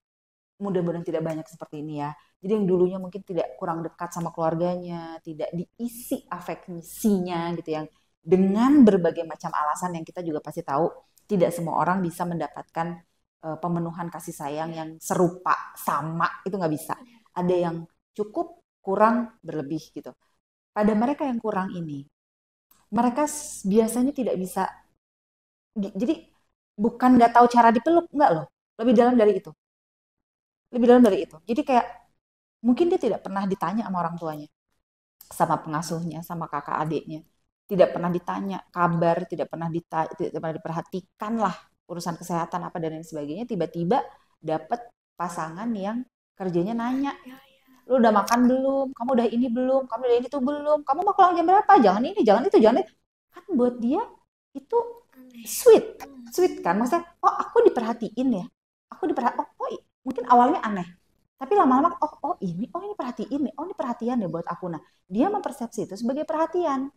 mudah-mudahan tidak banyak seperti ini ya. Jadi yang dulunya mungkin tidak kurang dekat sama keluarganya, tidak diisi afeksinya gitu, yang dengan berbagai macam alasan yang kita juga pasti tahu, tidak semua orang bisa mendapatkan pemenuhan kasih sayang yang serupa, sama, itu nggak bisa. Ada yang cukup, kurang, berlebih gitu. Pada mereka yang kurang ini, mereka biasanya tidak bisa, jadi bukan nggak tahu cara dipeluk, nggak loh. Lebih dalam dari itu. Lebih dalam dari itu. Jadi kayak, mungkin dia tidak pernah ditanya sama orang tuanya, sama pengasuhnya, sama kakak adiknya. Tidak pernah ditanya kabar, tidak pernah diperhatikan lah urusan kesehatan apa dan lain sebagainya. Tiba-tiba dapat pasangan yang kerjanya nanya, lu udah makan belum? Kamu udah ini belum? Kamu udah ini tuh belum? Kamu mau pulang jam berapa? Jangan ini, jangan itu, jangan itu. Kan buat dia itu sweet kan? Maksudnya, oh aku diperhatiin ya. Aku diperhatiin, mungkin awalnya aneh. Tapi lama-lama, ini perhatiin nih, ini perhatian deh buat aku. Nah, dia mempersepsi itu sebagai perhatian.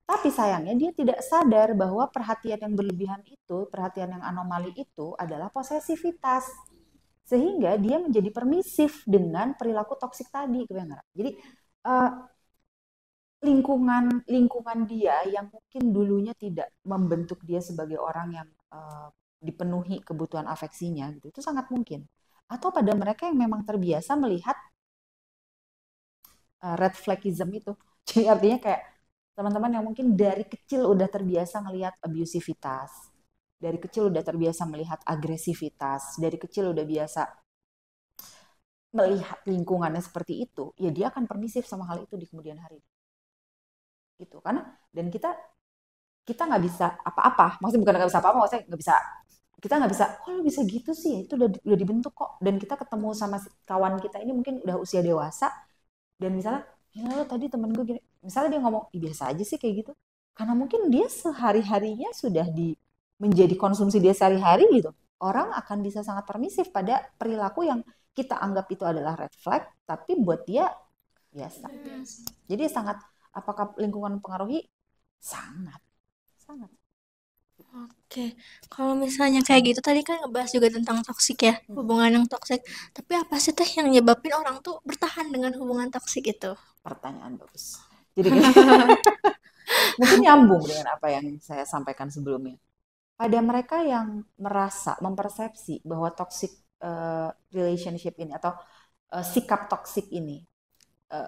Tapi sayangnya dia tidak sadar bahwa perhatian yang berlebihan itu, perhatian yang anomali itu adalah posesivitas. Sehingga dia menjadi permisif dengan perilaku toksik tadi. Jadi lingkungan dia yang mungkin dulunya tidak membentuk dia sebagai orang yang dipenuhi kebutuhan afeksinya, gitu, itu sangat mungkin. Atau pada mereka yang memang terbiasa melihat red flagism itu. Jadi artinya kayak teman-teman yang mungkin dari kecil udah terbiasa melihat abusivitas, dari kecil udah terbiasa melihat agresivitas, dari kecil udah biasa melihat lingkungannya seperti itu, ya dia akan permisif sama hal itu di kemudian hari. Gitu, karena dan kita nggak bisa apa-apa, maksudnya bukan nggak bisa apa-apa, maksudnya kita nggak bisa, lu bisa gitu sih, itu udah dibentuk kok. Dan kita ketemu sama kawan kita ini mungkin udah usia dewasa, dan misalnya, ya tadi temen gue gini, misalnya dia ngomong, biasa aja sih kayak gitu, karena mungkin dia sehari-harinya sudah menjadi konsumsi dia sehari-hari gitu. Orang akan bisa sangat permisif pada perilaku yang kita anggap itu adalah red flag, tapi buat dia biasa. Jadi sangat, apakah lingkungan mempengaruhi? Sangat. Oke, kalau misalnya kayak gitu tadi kan ngebahas juga tentang toksik ya, hubungan yang toksik. Tapi apa sih teh yang nyebabin orang tuh bertahan dengan hubungan toksik itu? Pertanyaan bagus. Jadi mungkin nyambung dengan apa yang saya sampaikan sebelumnya. Pada mereka yang mempersepsi bahwa toxic relationship ini atau sikap toksik ini,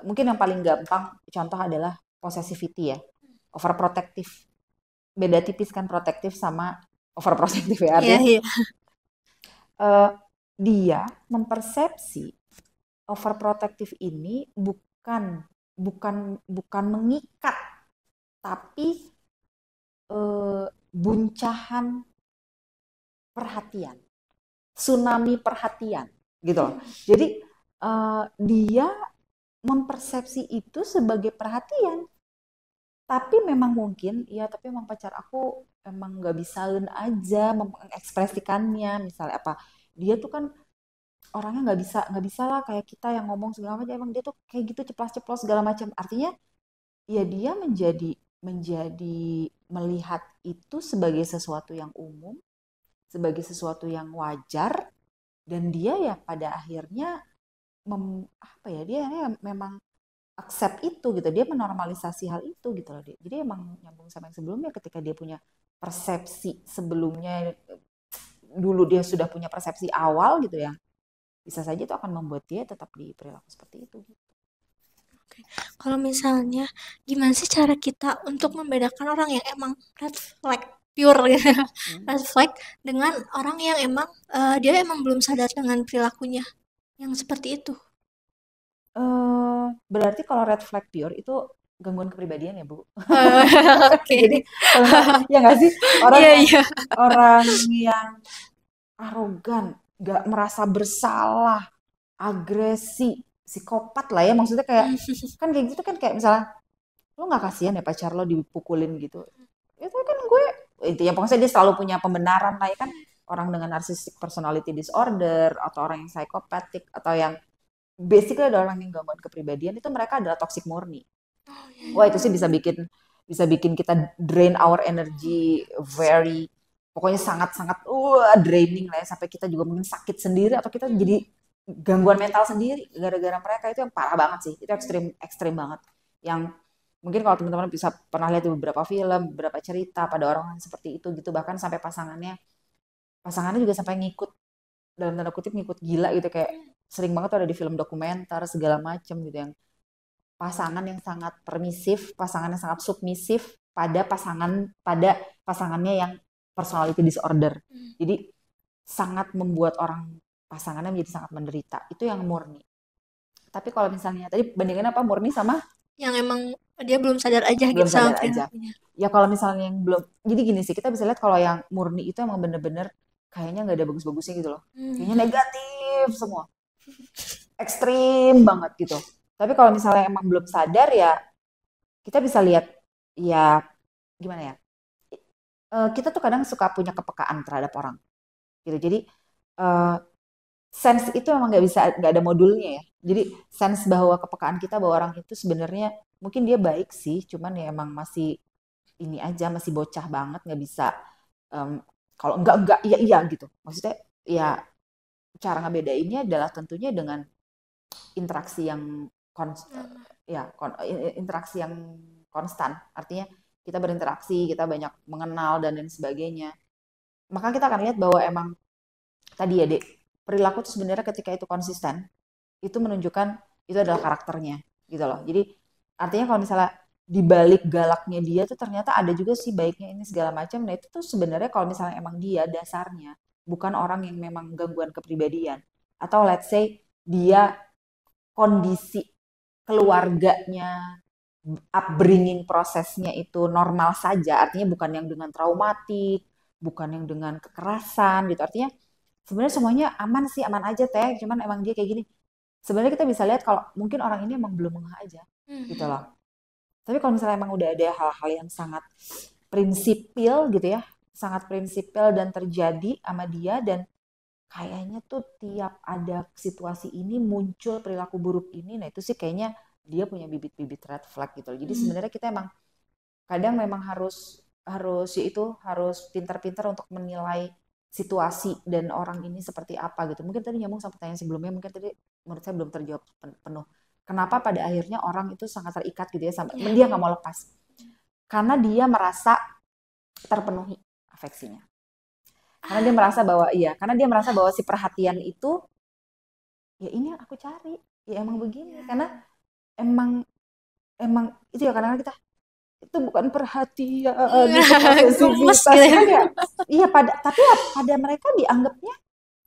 mungkin yang paling gampang contoh adalah possessivity ya, overprotective. Beda tipis kan protektif sama overprotective ya, artinya dia mempersepsi overprotective ini bukan mengikat, tapi buncahan perhatian, tsunami perhatian gitu loh. Jadi dia mempersepsi itu sebagai perhatian, tapi memang mungkin, ya tapi emang pacar aku emang nggak bisain aja mengekspresikannya, misalnya apa, dia tuh kan orangnya nggak bisa lah kayak kita yang ngomong segala macam, emang dia tuh kayak gitu ceplos-ceplos segala macam. Artinya ya dia menjadi melihat itu sebagai sesuatu yang umum, sebagai sesuatu yang wajar, dan dia ya pada akhirnya dia memang accept itu gitu, dia menormalisasi hal itu gitu loh. Jadi emang nyambung sama yang sebelumnya, ketika dia punya persepsi sebelumnya, dulu dia sudah punya persepsi awal gitu ya, bisa saja itu akan membuat dia tetap di perilaku seperti itu gitu. Oke. Kalau misalnya gimana sih cara kita untuk membedakan orang yang emang red flag pure gitu. Hmm. Red flag dengan orang yang emang dia emang belum sadar dengan perilakunya yang seperti itu. Berarti kalau red flag pure itu gangguan kepribadian ya, Bu? Oke. Jadi kalau ya nggak sih, orang Iya, yang iya. orang yang arogan, nggak merasa bersalah, agresi, psikopat lah ya, maksudnya kayak kan kayak gitu kan, kayak misalnya lo nggak kasihan ya pacar lo dipukulin gitu, itu kan gue intinya pokoknya dia selalu punya pembenaran lah ya kan, orang dengan narcissistic personality disorder atau orang yang psychopathic atau yang basically ada orang yang gangguan kepribadian, itu mereka adalah toxic murni. Wah itu sih bisa bikin kita drain our energy very, pokoknya sangat-sangat draining lah ya, sampai kita juga mungkin sakit sendiri atau kita jadi gangguan mental sendiri gara-gara mereka. Itu yang parah banget sih, itu ekstrim ekstrim banget, yang mungkin kalau teman-teman bisa pernah lihat di beberapa film, beberapa cerita pada orang yang seperti itu gitu, bahkan sampai pasangannya juga sampai ngikut, dalam tanda kutip ngikut gila gitu, kayak sering banget tuh ada di film dokumenter segala macem gitu, yang pasangan yang sangat permisif, pasangan yang sangat submisif pada pasangannya yang personality disorder. Jadi sangat membuat pasangannya menjadi sangat menderita. Itu yang murni. Tapi kalau misalnya tadi bandingin apa, murni sama Yang emang dia belum sadar aja belum gitu sama sadar aja. perilakunya. Ya kalau misalnya yang belum, jadi gini sih, kita bisa lihat kalau yang murni itu emang bener-bener kayaknya nggak ada bagus-bagusnya gitu loh. Kayaknya negatif semua, ekstrim banget gitu. Tapi kalau misalnya emang belum sadar ya, kita bisa lihat ya gimana ya, kita tuh kadang suka punya kepekaan terhadap orang gitu. Jadi sense itu emang nggak ada modulnya ya. Jadi sense bahwa kepekaan kita bahwa orang itu sebenarnya mungkin dia baik sih, cuman ya emang masih ini aja, masih bocah banget, nggak bisa kalau enggak iya iya gitu. Maksudnya ya cara ngebedainnya adalah tentunya dengan interaksi yang interaksi yang konstan. Artinya kita berinteraksi, kita banyak mengenal dan lain sebagainya. Maka kita akan lihat bahwa emang tadi ya, Dek, perilaku itu sebenarnya ketika itu konsisten, itu menunjukkan itu adalah karakternya gitu loh. Jadi artinya kalau misalnya di balik galaknya dia tuh ternyata ada juga sih baiknya ini segala macam. Nah itu tuh sebenarnya kalau misalnya emang dia dasarnya bukan orang yang memang gangguan kepribadian, atau let's say dia kondisi keluarganya, upbringing prosesnya itu normal saja, artinya bukan yang dengan traumatik, bukan yang dengan kekerasan gitu. Artinya sebenarnya semuanya aman sih, aman aja teh, cuman emang dia kayak gini. Sebenarnya kita bisa lihat kalau mungkin orang ini emang belum ngeh aja gitu loh. Tapi kalau misalnya emang udah ada hal-hal yang sangat prinsipil gitu ya, sangat prinsipil dan terjadi sama dia, dan kayaknya tuh tiap ada situasi ini muncul perilaku buruk ini, nah itu sih kayaknya dia punya bibit-bibit red flag gitu loh. Jadi sebenarnya kita emang kadang memang harus harus pintar-pintar untuk menilai situasi dan orang ini seperti apa gitu. Mungkin tadi nyambung sama pertanyaan sebelumnya, mungkin tadi menurut saya belum terjawab penuh. Kenapa pada akhirnya orang itu sangat terikat gitu ya, sampai dia nggak mau lepas? Karena dia merasa terpenuhi afeksinya. Karena dia merasa bahwa si perhatian itu ya ini yang aku cari, ya emang begini. Karena emang itu ya, kadang-kadang kita itu bukan perhatian, itu Gemes posesivitas gitu ya. kan ya. Iya, tapi pada mereka dianggapnya,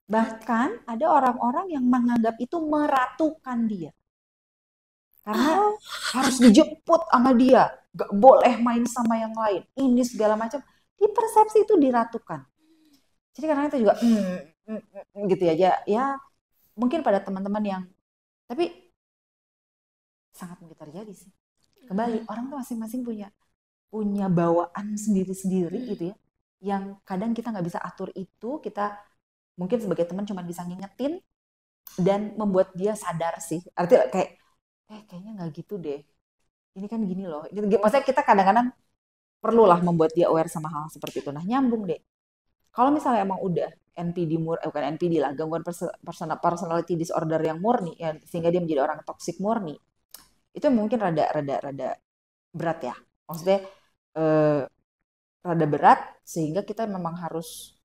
bahkan ada orang-orang yang menganggap itu meratukan dia. Karena harus dijemput sama dia, gak boleh main sama yang lain, ini segala macam. Di persepsi itu diratukan. Jadi karena itu juga gitu ya, ya mungkin pada teman-teman yang, tapi sangat mungkin terjadi sih. Kembali, orang tuh masing-masing punya bawaan sendiri-sendiri gitu ya, yang kadang kita nggak bisa atur itu. Kita mungkin sebagai teman cuma bisa ngingetin dan membuat dia sadar sih. Artinya kayak kayaknya nggak gitu deh, ini kan gini loh. Maksudnya kita kadang-kadang perlulah membuat dia aware sama hal seperti itu. Nah nyambung deh, kalau misalnya emang udah NPD bukan NPD lah, gangguan personality disorder yang murni ya, sehingga dia menjadi orang toxic murni, itu mungkin rada berat ya. Maksudnya rada berat, sehingga kita memang harus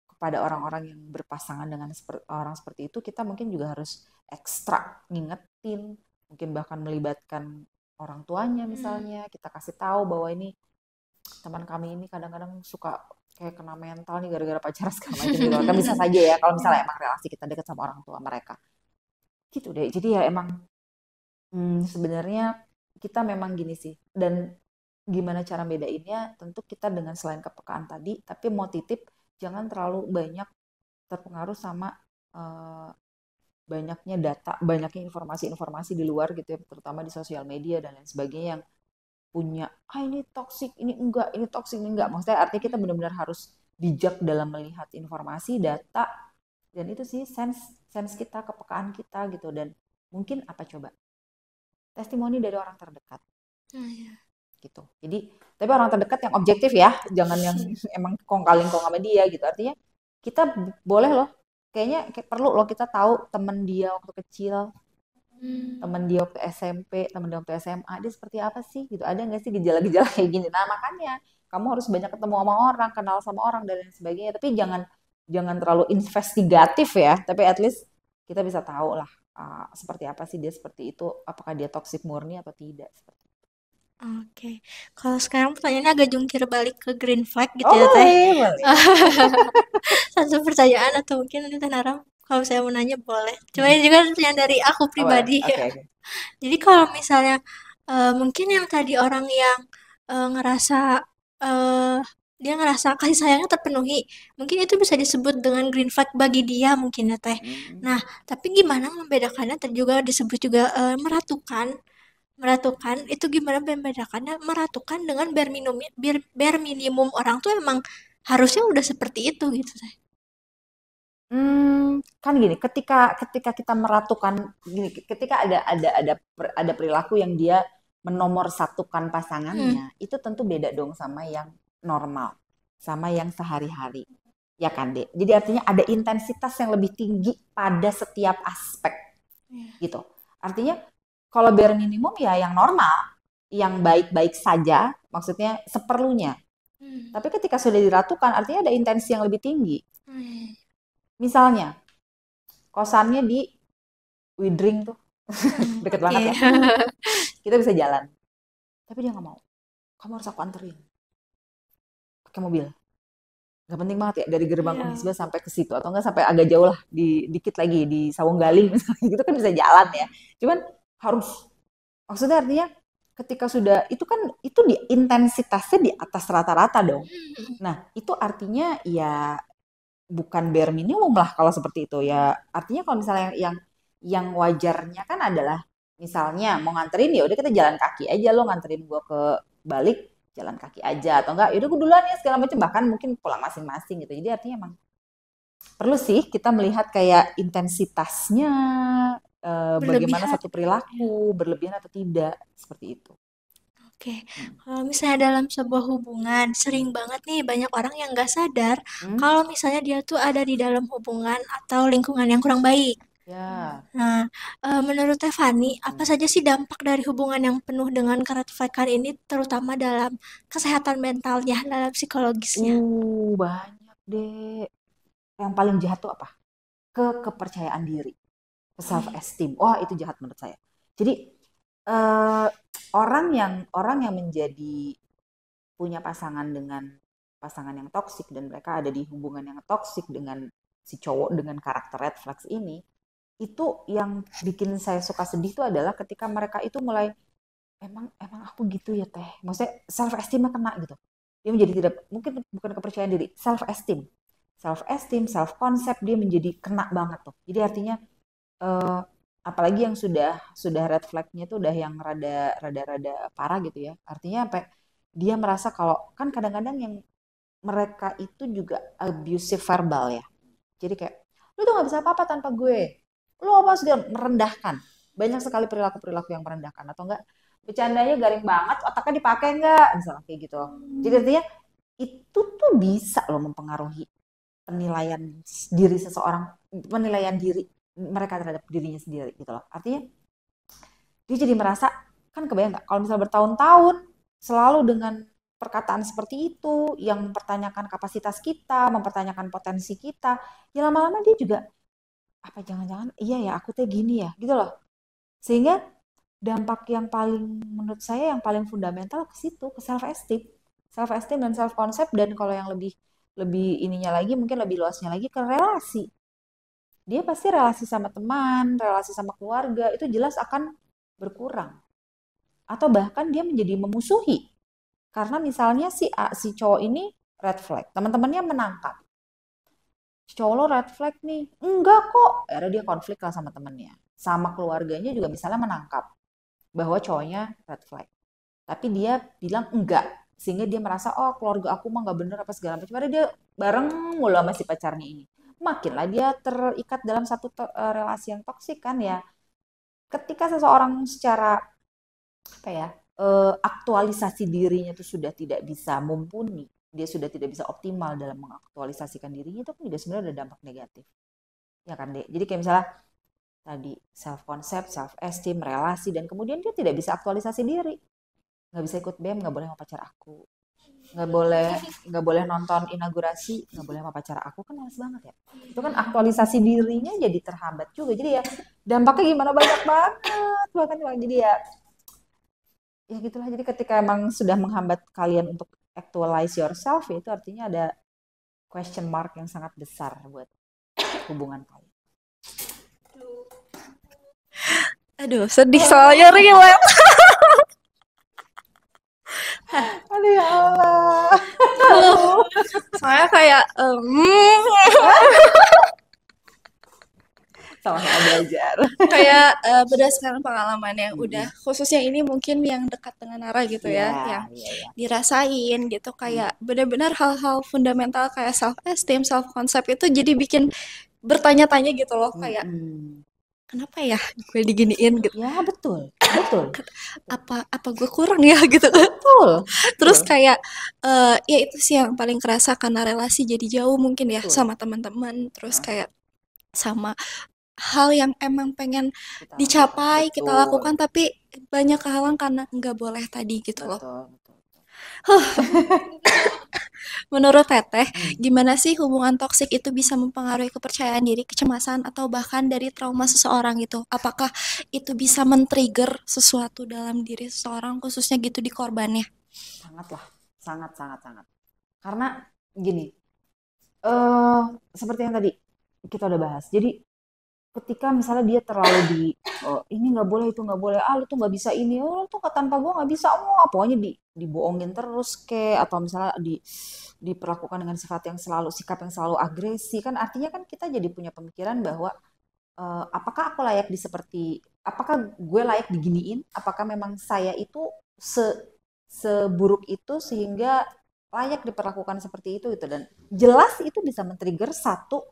kepada orang-orang yang berpasangan dengan orang seperti itu, kita mungkin juga harus ekstra ngingetin, mungkin bahkan melibatkan orang tuanya misalnya, kita kasih tahu bahwa ini teman kami ini kadang-kadang suka kayak kena mental nih gara-gara pacaran segala macam gitu. Kan bisa saja ya kalau misalnya emang relasi kita dekat sama orang tua mereka. Gitu deh. Jadi ya emang sebenarnya kita memang gini sih. Dan gimana cara bedainnya? Tentu kita dengan selain kepekaan tadi, tapi mau titip jangan terlalu banyak terpengaruh sama banyaknya data, banyaknya informasi-informasi di luar gitu ya, terutama di sosial media dan lain sebagainya yang punya, ini toksik, ini enggak, ini toksik, ini enggak. Maksudnya artinya kita benar-benar harus bijak dalam melihat informasi, data, dan itu sih sense kita, kepekaan kita gitu. Dan mungkin apa coba? Testimoni dari orang terdekat gitu. Jadi, tapi orang terdekat yang objektif ya, jangan yang emang kong-kali-kong sama dia gitu. Artinya kita boleh loh, kayaknya perlu loh kita tahu teman dia waktu kecil, teman dia waktu SMP, teman dia waktu SMA, dia seperti apa sih gitu. Ada nggak sih gejala-gejala kayak gini? Nah, makanya kamu harus banyak ketemu sama orang, kenal sama orang dan lain sebagainya. Tapi jangan terlalu investigatif ya. Tapi at least kita bisa tahu lah seperti apa sih dia seperti itu. Apakah dia toksik murni atau tidak? Seperti itu. Oke. Kalau sekarang pertanyaannya agak jungkir balik ke green flag gitu Oh ya, Teh. boleh. Satu pertanyaan atau mungkin nanti Teh Nara kalau saya mau nanya boleh. Cuma ini juga pertanyaan dari aku Oh, boleh. pribadi. Oke. Jadi kalau misalnya mungkin yang tadi orang yang ngerasa dia ngerasa kasih sayangnya terpenuhi, mungkin itu bisa disebut dengan green flag bagi dia mungkin ya Teh. Nah, tapi gimana membedakannya? Tadi juga disebut juga meratukan. Meratukan itu gimana membedakannya? Meratukan dengan bare minimum orang tuh emang harusnya udah seperti itu gitu Teh. Kan gini, ketika kita meratukan gini, ketika ada perilaku yang dia menomorsatukan pasangannya, itu tentu beda dong sama yang normal, sama yang sehari-hari. Ya kan, Dek? Jadi artinya ada intensitas yang lebih tinggi pada setiap aspek. Gitu. Artinya kalau bare minimum ya yang normal, yang baik-baik saja, maksudnya seperlunya. Tapi ketika sudah diratukan, artinya ada intensi yang lebih tinggi. Misalnya, kosannya di Widring tuh, deket banget ya. Kita bisa jalan. Tapi dia nggak mau. Kamu harus aku anterin. Pakai mobil. Gak penting banget ya, dari gerbang Unisba sampai ke situ. Atau enggak sampai agak jauh lah, dikit lagi, di Sawunggaling misalnya. Gitu kan bisa jalan ya. Cuman harus, maksudnya artinya ketika sudah, itu kan, itu di intensitasnya di atas rata-rata dong. Nah, itu artinya ya bukan bare minimum lah kalau seperti itu ya. Artinya kalau misalnya yang wajarnya kan adalah misalnya mau nganterin ya udah kita jalan kaki aja, lo nganterin gua ke balik jalan kaki aja atau enggak yaudah gue duluan ya segala macam, bahkan mungkin pulang masing-masing gitu. Jadi artinya emang perlu sih kita melihat kayak intensitasnya bagaimana satu perilaku berlebihan atau tidak seperti itu. Oke, kalau misalnya dalam sebuah hubungan, sering banget nih banyak orang yang nggak sadar kalau misalnya dia tuh ada di dalam hubungan atau lingkungan yang kurang baik. Ya. Nah, menurut Tiffany, apa saja sih dampak dari hubungan yang penuh dengan keretfrekan ini, terutama dalam kesehatan mentalnya, dalam psikologisnya? Banyak deh. Yang paling jahat tuh apa? Kepercayaan diri, self esteem. Wah, itu jahat menurut saya. Jadi orang yang menjadi punya pasangan dengan pasangan yang toksik dan mereka ada di hubungan yang toksik dengan si cowok dengan karakter red flags ini, itu yang bikin saya suka sedih itu adalah ketika mereka itu mulai emang aku gitu ya Teh. Maksudnya self esteemnya kena gitu. Dia menjadi tidak, mungkin bukan kepercayaan diri, self esteem, self concept dia menjadi kena banget tuh. Jadi artinya apalagi yang sudah red flag-nya tuh udah yang rada parah gitu ya. Artinya apa? Dia merasa kalau kan kadang-kadang yang mereka itu juga abusive verbal ya. Jadi kayak lu tuh nggak bisa apa-apa tanpa gue. Lu apa sudah merendahkan. Banyak sekali perilaku-perilaku yang merendahkan atau enggak bercandanya garing banget, otaknya dipakai enggak, misalnya kayak gitu. Jadi artinya itu tuh bisa loh mempengaruhi penilaian diri seseorang, penilaian diri mereka terhadap dirinya sendiri gitu loh. Artinya dia jadi merasa, kan kebayang nggak kalau misalnya bertahun-tahun selalu dengan perkataan seperti itu yang mempertanyakan kapasitas kita, mempertanyakan potensi kita, ya lama-lama dia juga apa jangan-jangan iya ya aku tuh gini ya gitu loh. Sehingga dampak yang paling menurut saya yang paling fundamental ke situ, ke self esteem. self esteem dan self concept, dan kalau yang lebih lebih ininya lagi, mungkin lebih luasnya lagi ke relasi. Dia pasti relasi sama teman, relasi sama keluarga itu jelas akan berkurang, atau bahkan dia menjadi memusuhi karena misalnya si cowok ini red flag, teman-temannya menangkap cowok lo red flag nih, enggak kok, akhirnya dia konflik lah sama temennya, sama keluarganya juga misalnya menangkap bahwa cowoknya red flag, tapi dia bilang enggak, sehingga dia merasa oh keluarga aku mah nggak bener apa segala macam, padahal dia bareng mulu sama si pacarnya ini, makinlah dia terikat dalam satu relasi yang toksik kan ya. Ketika seseorang secara apa ya, aktualisasi dirinya itu sudah tidak bisa mumpuni, dia sudah tidak bisa optimal dalam mengaktualisasikan dirinya, itu kan juga sebenarnya ada dampak negatif. Ya kan, Dek? Jadi kayak misalnya tadi self concept, self esteem, relasi, dan kemudian dia tidak bisa aktualisasi diri. Nggak bisa ikut BEM, nggak boleh sama pacar aku. Nggak boleh nonton inaugurasi, nggak boleh sama pacar aku, kan males banget ya. Itu kan aktualisasi dirinya jadi terhambat juga. Jadi ya dampaknya gimana, banyak banget. Bahkan jadi ya gitulah. Jadi ketika emang sudah menghambat kalian untuk actualize yourself, ya itu artinya ada question mark yang sangat besar buat hubungan kalian. Aduh, sedih soalnya relate. Aduh ya Allah. Soalnya kayak Sama-sama belajar. kayak berdasarkan pengalaman yang udah, khususnya ini mungkin yang dekat dengan Nara gitu ya, yang dirasain gitu, kayak benar-benar hal-hal fundamental kayak self esteem, self concept itu jadi bikin bertanya-tanya gitu loh, kayak kenapa ya gue diginiin gitu, Ya betul. apa gue kurang ya gitu. Betul. Terus kayak ya itu sih yang paling kerasa karena relasi jadi jauh mungkin ya sama teman-teman, terus kayak sama hal yang emang pengen dicapai kita lakukan, tapi banyak kehalang karena nggak boleh tadi gitu loh. Menurut Teteh, gimana sih hubungan toksik itu bisa mempengaruhi kepercayaan diri, kecemasan, atau bahkan dari trauma seseorang gitu? Apakah itu bisa men-trigger sesuatu dalam diri seseorang, khususnya gitu di korbannya? Sangat lah, sangat. Karena gini, seperti yang tadi kita udah bahas. Jadi ketika misalnya dia terlalu ini nggak boleh, itu nggak boleh, lu tuh nggak bisa ini, lu tuh tanpa gue nggak bisa, pokoknya dibohongin terus atau misalnya diperlakukan dengan sikap yang selalu agresi, kan artinya kan kita jadi punya pemikiran bahwa apakah aku layak apakah gue layak diginiin, apakah memang saya itu seburuk itu sehingga layak diperlakukan seperti itu gitu. Dan jelas itu bisa men-trigger satu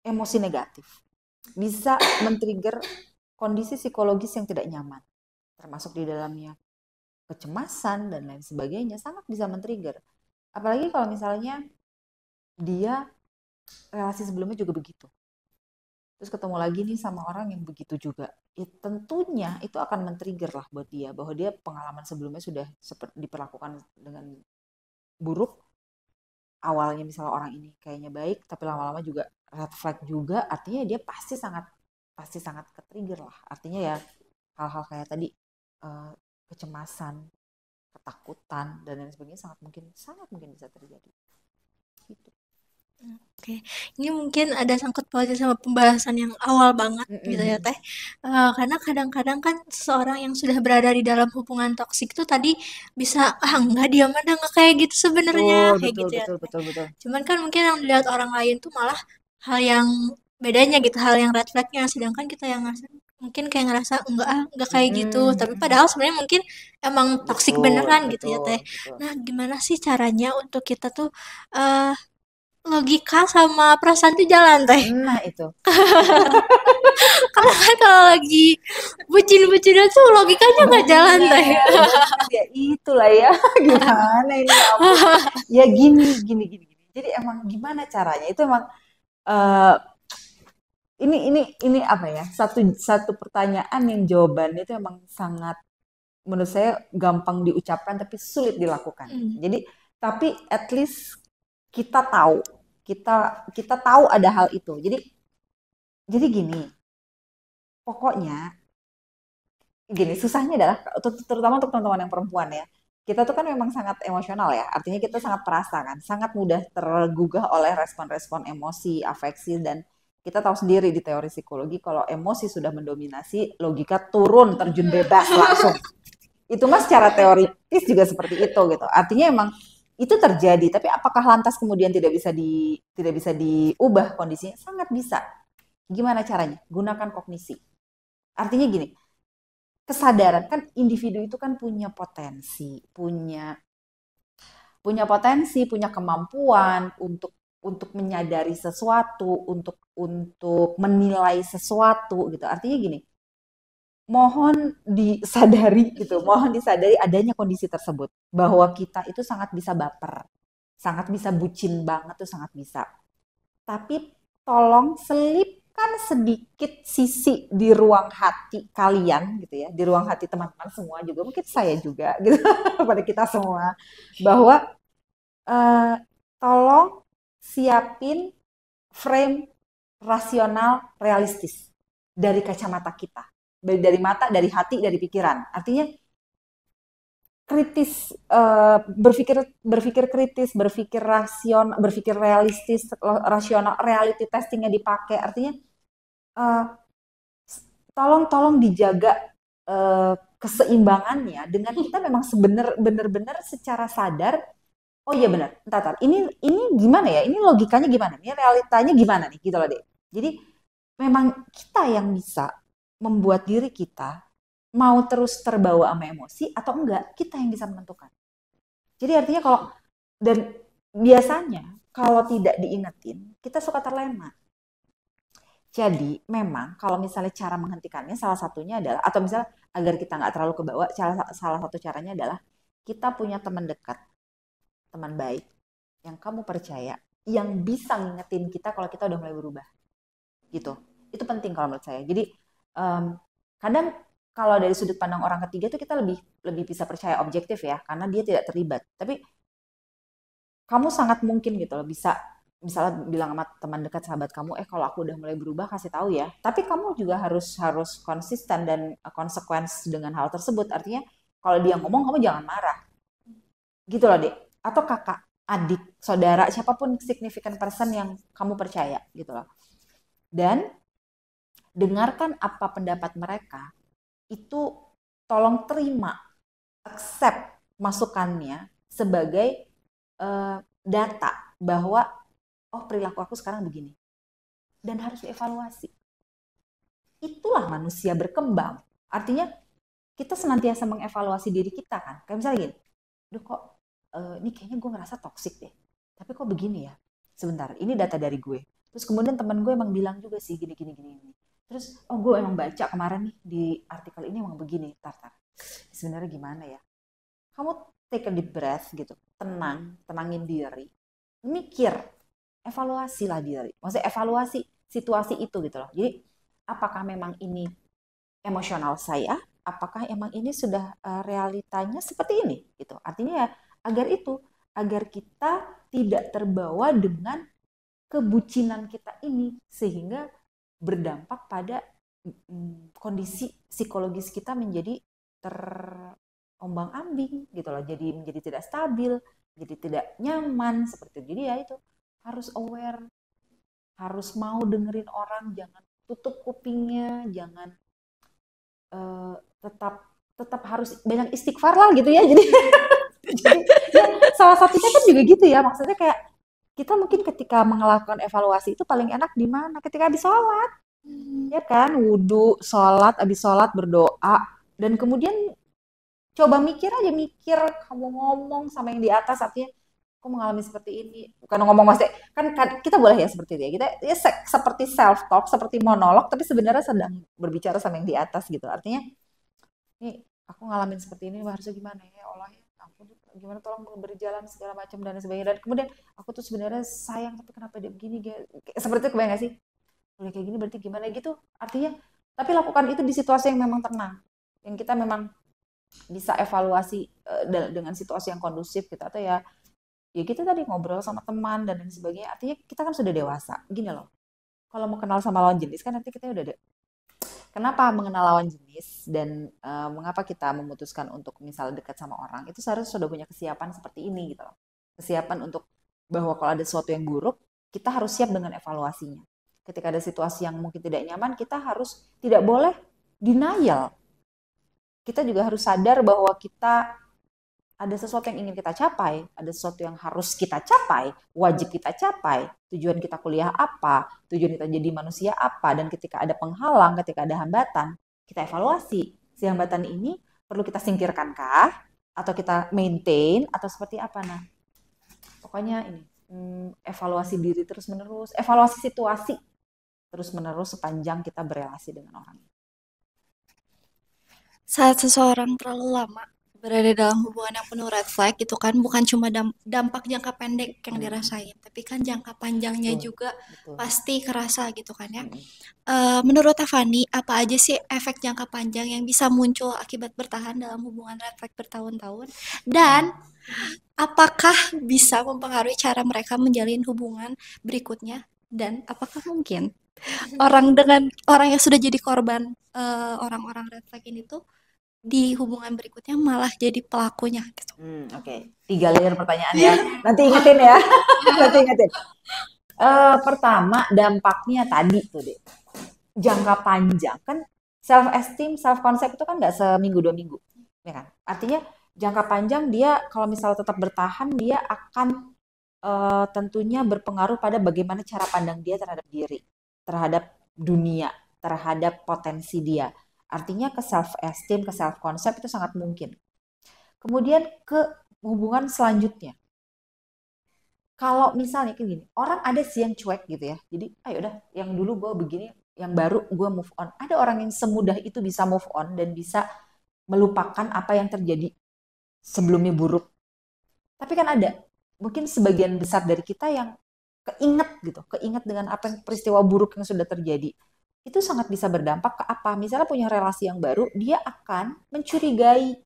emosi negatif, bisa men-trigger kondisi psikologis yang tidak nyaman, termasuk di dalamnya kecemasan dan lain sebagainya, sangat bisa men-trigger. Apalagi kalau misalnya dia relasi sebelumnya juga begitu, terus ketemu lagi nih sama orang yang begitu juga, ya tentunya itu akan men-trigger lah buat dia, bahwa dia pengalaman sebelumnya sudah diperlakukan dengan buruk. Awalnya misalnya orang ini kayaknya baik, tapi lama-lama juga red flag juga, artinya dia pasti sangat ke-trigger lah. Artinya ya hal-hal kayak tadi, kecemasan, ketakutan, dan lain sebagainya sangat mungkin bisa terjadi. Gitu. Oke, ini mungkin ada sangkut pautnya sama pembahasan yang awal banget gitu ya Teh. Karena kadang-kadang kan seseorang yang sudah berada di dalam hubungan toksik itu tadi bisa enggak, dia mah enggak kayak gitu sebenarnya, kayak gitu ya. Betul. Cuman kan mungkin yang dilihat orang lain tuh malah hal yang bedanya gitu, hal yang red flagnya, sedangkan kita yang mungkin kayak ngerasa enggak kayak gitu, tapi padahal sebenarnya mungkin emang toksik beneran gitu ya Teh. Nah, gimana sih caranya untuk kita tuh logika sama perasaan tuh jalan Teh? Nah itu. Karena kan kalau lagi bucin-bucinnya tuh logikanya nggak jalan Teh. Ya itulah ya. Gimana ini ya gini. Jadi emang gimana caranya? Itu emang ini apa ya? Satu pertanyaan yang jawabannya itu emang sangat, menurut saya gampang diucapkan tapi sulit dilakukan. Jadi tapi at least kita tahu ada hal itu. Jadi gini, pokoknya gini, susahnya adalah terutama untuk teman-teman yang perempuan ya. kita tuh kan memang sangat emosional ya, artinya kita sangat perasa kan, sangat mudah tergugah oleh respon-respon emosi, afeksi, dan kita tahu sendiri di teori psikologi kalau emosi sudah mendominasi, logika turun, terjun bebas langsung. Itu mah secara teoritis juga seperti itu gitu. Artinya emang itu terjadi, tapi apakah lantas kemudian tidak bisa diubah kondisinya? Sangat bisa. Gimana caranya? Gunakan kognisi. Artinya gini, kesadaran kan individu itu kan punya potensi, punya kemampuan untuk menyadari sesuatu, untuk menilai sesuatu gitu. Artinya gini, mohon disadari gitu, mohon disadari adanya kondisi tersebut bahwa kita itu sangat bisa baper, sangat bisa bucin banget tuh sangat bisa. Tapi tolong selipkan sedikit sisi di ruang hati kalian gitu ya, di ruang hati teman-teman semua juga, mungkin saya juga gitu, pada kita semua, bahwa tolong siapin frame rasional realistis dari kacamata kita, dari mata, dari hati, dari pikiran. Artinya kritis, berpikir kritis, berpikir rasional, berpikir realistis, rasional, reality testingnya dipakai. Artinya tolong dijaga keseimbangannya dengan kita memang benar-benar secara sadar. Oh iya benar, entar. Ini gimana ya? Ini logikanya gimana? Ini realitanya gimana nih? Gitu loh, Dek. Jadi memang kita yang bisa membuat diri kita mau terus terbawa sama emosi atau enggak, kita yang bisa menentukan. Jadi artinya dan biasanya kalau tidak diingetin, kita suka terlena. Jadi memang kalau misalnya cara menghentikannya salah satunya adalah, atau misalnya agar kita nggak terlalu kebawa, salah satu caranya adalah kita punya teman dekat, teman baik, yang kamu percaya, yang bisa ngingetin kita kalau kita udah mulai berubah. Gitu. Itu penting kalau menurut saya. Jadi kadang kalau dari sudut pandang orang ketiga tuh kita lebih bisa percaya objektif ya, karena dia tidak terlibat. Tapi kamu sangat mungkin gitu loh bisa misalnya bilang sama teman dekat sahabat kamu, kalau aku udah mulai berubah kasih tahu ya. Tapi kamu juga harus konsisten dan konsekuens dengan hal tersebut. Artinya kalau dia ngomong kamu jangan marah. Gitu loh, Dek. Atau kakak, adik, saudara, siapapun significant person yang kamu percaya gitu loh. Dan dengarkan apa pendapat mereka. Itu tolong terima, accept masukannya sebagai data bahwa perilaku aku sekarang begini dan harus dievaluasi. Itulah manusia berkembang. Artinya kita senantiasa mengevaluasi diri kita kan. Kayak misalnya gini, kok ini kayaknya gue ngerasa toksik deh. Tapi kok begini ya? Sebentar, ini data dari gue. Terus kemudian teman gue emang bilang juga sih gini. Terus, gue emang baca kemarin nih di artikel ini emang begini, tar. Sebenarnya gimana ya? Kamu take a deep breath gitu, tenangin diri, mikir, evaluasi lah diri. Maksudnya evaluasi situasi itu gitu loh. Jadi, apakah memang ini emosional saya? Apakah emang ini sudah realitanya seperti ini? Gitu. Artinya ya, agar kita tidak terbawa dengan kebucinan kita ini, sehingga berdampak pada kondisi psikologis kita menjadi terombang-ambing gitu loh, jadi menjadi tidak stabil, jadi tidak nyaman seperti itu. Jadi ya itu harus aware, harus mau dengerin orang, jangan tutup kupingnya, jangan tetap harus banyak istighfar lah gitu ya. Jadi ya, salah satunya kan juga gitu ya, maksudnya kayak kita mungkin ketika melakukan evaluasi itu paling enak di mana? Ketika habis sholat. Ya kan, wudhu, sholat, habis sholat berdoa, dan kemudian coba mikir kamu ngomong sama yang di atas, artinya aku mengalami seperti ini. Bukan ngomong maksudnya, kan kita boleh ya seperti itu ya. Kita ya seperti self talk, seperti monolog, tapi sebenarnya sedang berbicara sama yang di atas gitu. Artinya, nih aku ngalamin seperti ini, harusnya gimana ya Allah ya, aku gimana tolong berjalan segala macam dan sebagainya. Dan kemudian aku tuh sebenarnya sayang, tapi kenapa dia begini? Seperti itu, kebayang gak sih? Kayak gini berarti gimana gitu? Artinya, tapi lakukan itu di situasi yang memang tenang, yang kita memang bisa evaluasi dengan situasi yang kondusif gitu. Atau ya kita tadi ngobrol sama teman dan lain sebagainya. Artinya kita kan sudah dewasa. Gini loh, kalau mau kenal sama lawan jenis kan nanti kita udah Kenapa mengenal lawan jenis dan mengapa kita memutuskan untuk misal dekat sama orang itu seharusnya sudah punya kesiapan seperti ini gitu loh. Kesiapan untuk bahwa kalau ada sesuatu yang buruk, kita harus siap dengan evaluasinya. Ketika ada situasi yang mungkin tidak nyaman, kita harus tidak boleh denial. Kita juga harus sadar bahwa kita ada sesuatu yang ingin kita capai, ada sesuatu yang harus kita capai, wajib kita capai, tujuan kita kuliah apa, tujuan kita jadi manusia apa, dan ketika ada penghalang, ketika ada hambatan, kita evaluasi. Si hambatan ini perlu kita singkirkankah, atau kita maintain, atau seperti apa? Nah, pokoknya ini, evaluasi diri terus-menerus, evaluasi situasi terus-menerus sepanjang kita berelasi dengan orang. Saat seseorang terlalu lama berada dalam hubungan yang penuh red flag itu kan bukan cuma dampak jangka pendek yang dirasain, tapi kan jangka panjangnya Betul, juga betul. pasti kerasa gitu kan ya. Menurut Tefani, apa aja sih efek jangka panjang yang bisa muncul akibat bertahan dalam hubungan red flag bertahun-tahun? Dan apakah bisa mempengaruhi cara mereka menjalin hubungan berikutnya? Dan apakah mungkin orang yang sudah jadi korban orang-orang red flag ini tuh di hubungan berikutnya malah jadi pelakunya gitu. Oke. 3 layer pertanyaan ya. Nanti ingetin ya. Nanti ingetin. Pertama, dampaknya tadi tuh deh. Jangka panjang kan self esteem, self concept itu kan nggak seminggu 2 minggu, ya kan? Artinya jangka panjang dia kalau misal tetap bertahan dia akan tentunya berpengaruh pada bagaimana cara pandang dia terhadap diri, terhadap dunia, terhadap potensi dia. Artinya ke self esteem, ke self concept itu sangat mungkin. Kemudian ke hubungan selanjutnya. Kalau misalnya kayak gini, orang ada sih yang cuek gitu ya. Jadi, ayo udah, yang dulu gue begini, yang baru gue move on. Ada orang yang semudah itu bisa move on dan bisa melupakan apa yang terjadi sebelumnya buruk. Tapi kan ada, mungkin sebagian besar dari kita yang keinget dengan apa yang peristiwa buruk yang sudah terjadi. Itu sangat bisa berdampak ke apa? Misalnya punya relasi yang baru, dia akan mencurigai,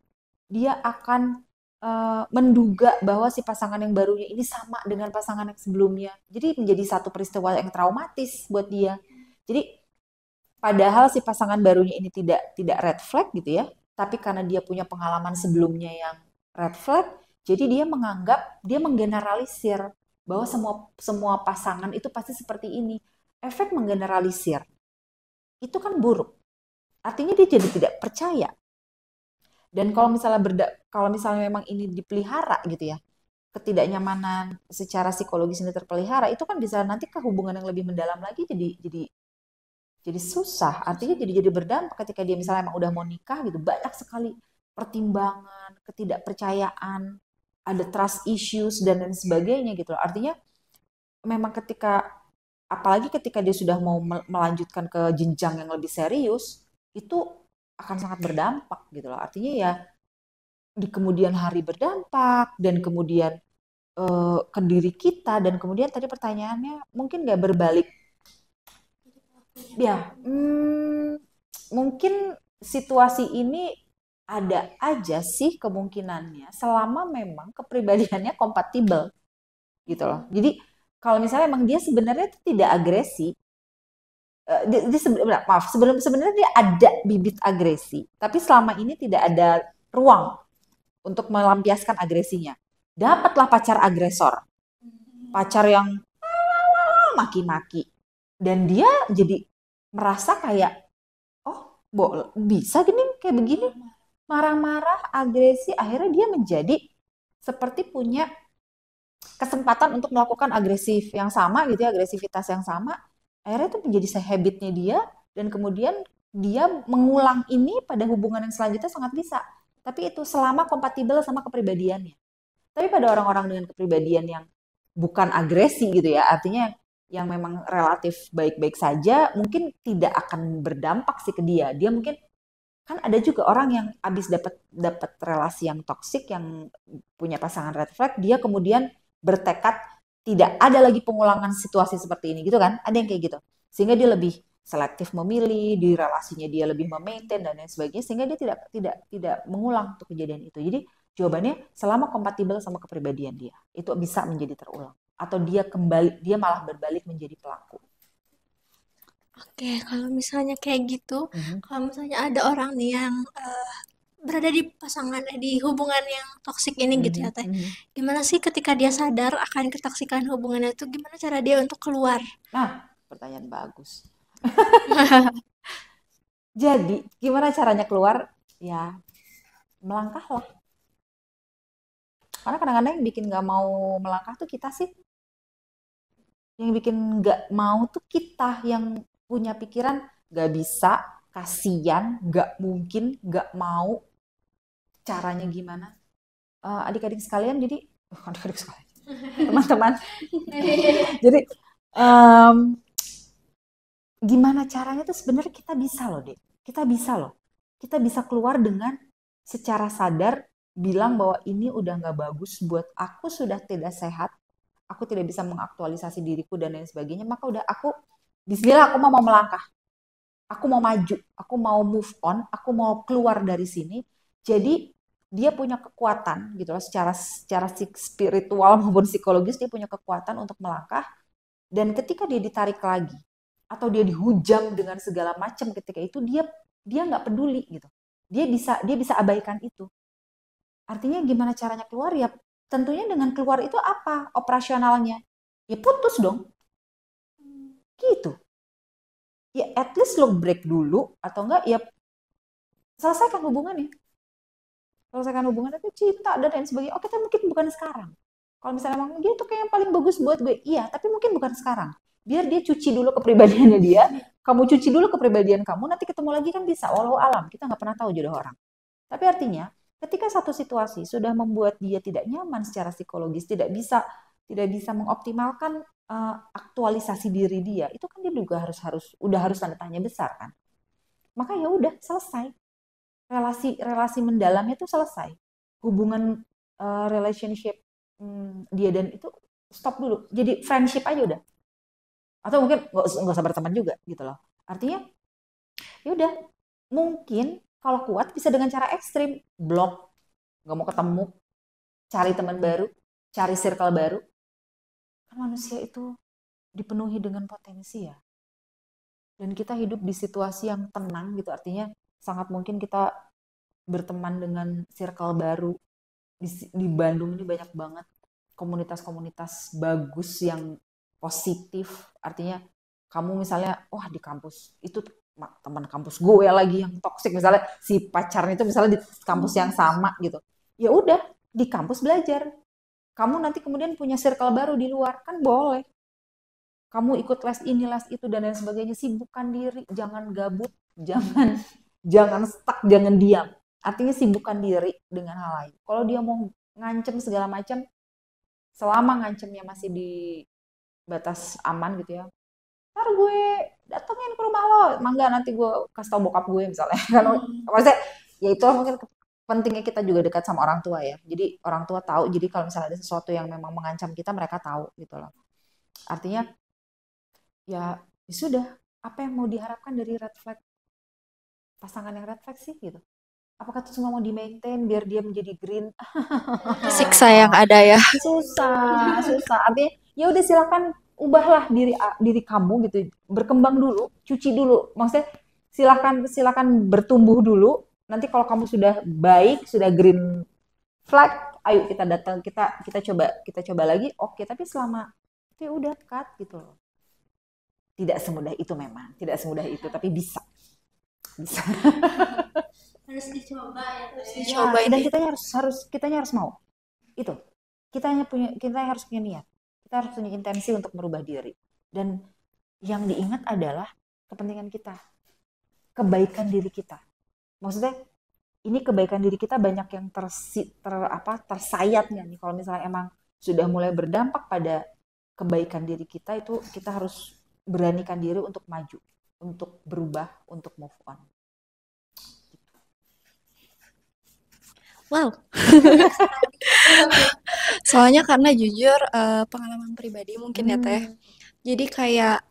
dia akan menduga bahwa si pasangan yang barunya ini sama dengan pasangan yang sebelumnya. Jadi menjadi satu peristiwa yang traumatis buat dia. Jadi padahal si pasangan barunya ini tidak red flag gitu ya, tapi karena dia punya pengalaman sebelumnya yang red flag, jadi dia menggeneralisir bahwa semua pasangan itu pasti seperti ini. Efek menggeneralisir itu kan buruk. Artinya dia jadi tidak percaya. Dan kalau misalnya memang ini dipelihara gitu ya, ketidaknyamanan secara psikologis ini terpelihara, itu kan bisa nanti ke hubungan yang lebih mendalam lagi jadi susah. Artinya jadi berdampak ketika dia misalnya emang udah mau nikah gitu, banyak sekali pertimbangan, ketidakpercayaan, ada trust issues dan lain sebagainya gitu. Artinya memang apalagi ketika dia sudah mau melanjutkan ke jenjang yang lebih serius, itu akan sangat berdampak gitu loh. Artinya ya di kemudian hari berdampak dan kemudian ke diri kita dan kemudian tadi pertanyaannya mungkin nggak berbalik. Ya, mungkin situasi ini ada aja sih kemungkinannya selama memang kepribadiannya kompatibel gitu loh. Jadi kalau misalnya emang dia sebenarnya tidak agresi, sebenarnya dia ada bibit agresi, tapi selama ini tidak ada ruang untuk melampiaskan agresinya. Dapatlah pacar agresor, pacar yang maki-maki, dan dia jadi merasa kayak, oh bisa gini kayak begini, marah-marah, agresi, akhirnya dia menjadi seperti punya kesempatan untuk melakukan agresif yang sama gitu ya, agresivitas yang sama. Akhirnya itu menjadi habitnya dia dan kemudian dia mengulang ini pada hubungan yang selanjutnya sangat bisa. Tapi itu selama kompatibel sama kepribadiannya. Tapi pada orang-orang dengan kepribadian yang bukan agresi gitu ya, artinya yang memang relatif baik-baik saja, mungkin tidak akan berdampak sih ke dia. Dia mungkin kan ada juga orang yang habis dapat relasi yang toksik, yang punya pasangan red flag, dia kemudian bertekad tidak ada lagi pengulangan situasi seperti ini gitu kan, ada yang kayak gitu sehingga dia lebih selektif memilih di relasinya, dia lebih memaintain dan lain sebagainya sehingga dia tidak mengulang untuk kejadian itu. Jadi jawabannya selama kompatibel sama kepribadian dia itu bisa menjadi terulang atau dia malah berbalik menjadi pelaku. Oke, kalau misalnya kayak gitu, Mhm, kalau misalnya ada orang nih yang berada di pasangan, di hubungan yang toksik ini gitu ya mhm, Teh. mhm. Gimana sih ketika dia sadar akan ketoksikan hubungannya itu, gimana cara dia untuk keluar? Nah, pertanyaan bagus. Jadi, gimana caranya keluar? Ya, melangkahlah. Karena kadang-kadang yang bikin nggak mau melangkah tuh kita sih. Yang bikin nggak mau tuh kita yang punya pikiran nggak bisa, kasihan, nggak mungkin, nggak mau, caranya gimana. Adik-adik sekalian, jadi adik-adik sekalian, teman-teman. Jadi em, gimana caranya tuh sebenarnya kita bisa loh, Dek. Kita bisa loh. Kita bisa keluar dengan secara sadar bilang bahwa ini udah nggak bagus buat aku, sudah tidak sehat, aku tidak bisa mengaktualisasi diriku dan lain sebagainya, maka udah aku bismillah, aku mau melangkah, aku mau maju, aku mau move on, aku mau keluar dari sini. Jadi dia punya kekuatan gitu loh, secara secara spiritual maupun psikologis dia punya kekuatan untuk melangkah, dan ketika dia ditarik lagi atau dia dihujam dengan segala macam ketika itu, dia nggak peduli gitu. Dia bisa abaikan itu. Artinya gimana caranya keluar? Ya tentunya dengan keluar itu apa operasionalnya? Ya putus dong. Gitu. Ya at least lo break dulu, atau enggak ya selesaikan hubungannya. Selesaikan hubungan itu cinta dan lain sebagainya. Oke, tapi mungkin bukan sekarang. Kalau misalnya emang dia tuh kayak yang paling bagus buat gue, iya, tapi mungkin bukan sekarang. Biar dia cuci dulu kepribadiannya dia, kamu cuci dulu kepribadian kamu, nanti ketemu lagi kan bisa. Walau alam, kita nggak pernah tahu jodoh orang. Tapi artinya, ketika satu situasi sudah membuat dia tidak nyaman secara psikologis, tidak bisa mengoptimalkan aktualisasi diri dia, itu kan dia juga harus tanda tanya besar kan. Maka ya udah selesai, relasi mendalamnya itu selesai, hubungan relationship dia dan itu stop dulu, jadi friendship aja udah, atau mungkin nggak usah berteman juga gitu loh. Artinya ya udah, mungkin kalau kuat bisa dengan cara ekstrim, blok, nggak mau ketemu, cari teman baru, cari circle baru. Kan manusia itu dipenuhi dengan potensi ya, dan kita hidup di situasi yang tenang gitu, artinya sangat mungkin kita berteman dengan circle baru. Di Bandung ini banyak banget komunitas-komunitas bagus yang positif. Artinya kamu misalnya, wah di kampus itu teman kampus gue lagi yang toksik, misalnya si pacarnya itu misalnya di kampus yang sama gitu. Ya udah, di kampus belajar. Kamu nanti kemudian punya circle baru di luar, kan boleh. Kamu ikut les ini, les itu dan lain sebagainya, sibukkan diri, jangan gabut, jangan jangan stuck, jangan diam. Artinya sibukkan diri dengan hal lain. Kalau dia mau ngancem segala macam, selama ngancemnya masih di batas aman gitu ya, ntar gue datengin ke rumah lo, mangga nanti gue kasih tau bokap gue misalnya. Kan maksudnya ya itu mungkin pentingnya kita juga dekat sama orang tua ya. Jadi orang tua tahu, jadi kalau misalnya ada sesuatu yang memang mengancam kita, mereka tahu gitu loh. Artinya ya sudah, apa yang mau diharapkan dari red flag, pasangan yang red flag sih gitu? Apakah itu semua mau di maintain biar dia menjadi green? Siksa yang ada ya. Susah. Artinya ya udah, silakan ubahlah diri kamu gitu, berkembang dulu, cuci dulu. Maksudnya silakan bertumbuh dulu. Nanti kalau kamu sudah baik, sudah green flag, ayo kita datang, kita coba lagi. Oke, tapi selama itu ya udah cut gitu loh. Tidak semudah itu memang, tidak semudah itu, tapi bisa. Harus dicoba ya. Dicoba Dan ini. kitanya harus mau. Itu. Kita harus punya niat. Kita harus punya intensi untuk merubah diri. Dan yang diingat adalah kepentingan kita. Kebaikan diri kita. Maksudnya ini kebaikan diri kita banyak yang tersayatnya nih. Kalau misalnya emang sudah mulai berdampak pada kebaikan diri kita, itu kita harus beranikan diri untuk maju, untuk berubah, untuk move on. Wow. Soalnya karena jujur pengalaman pribadi mungkin ya Teh. Jadi kayak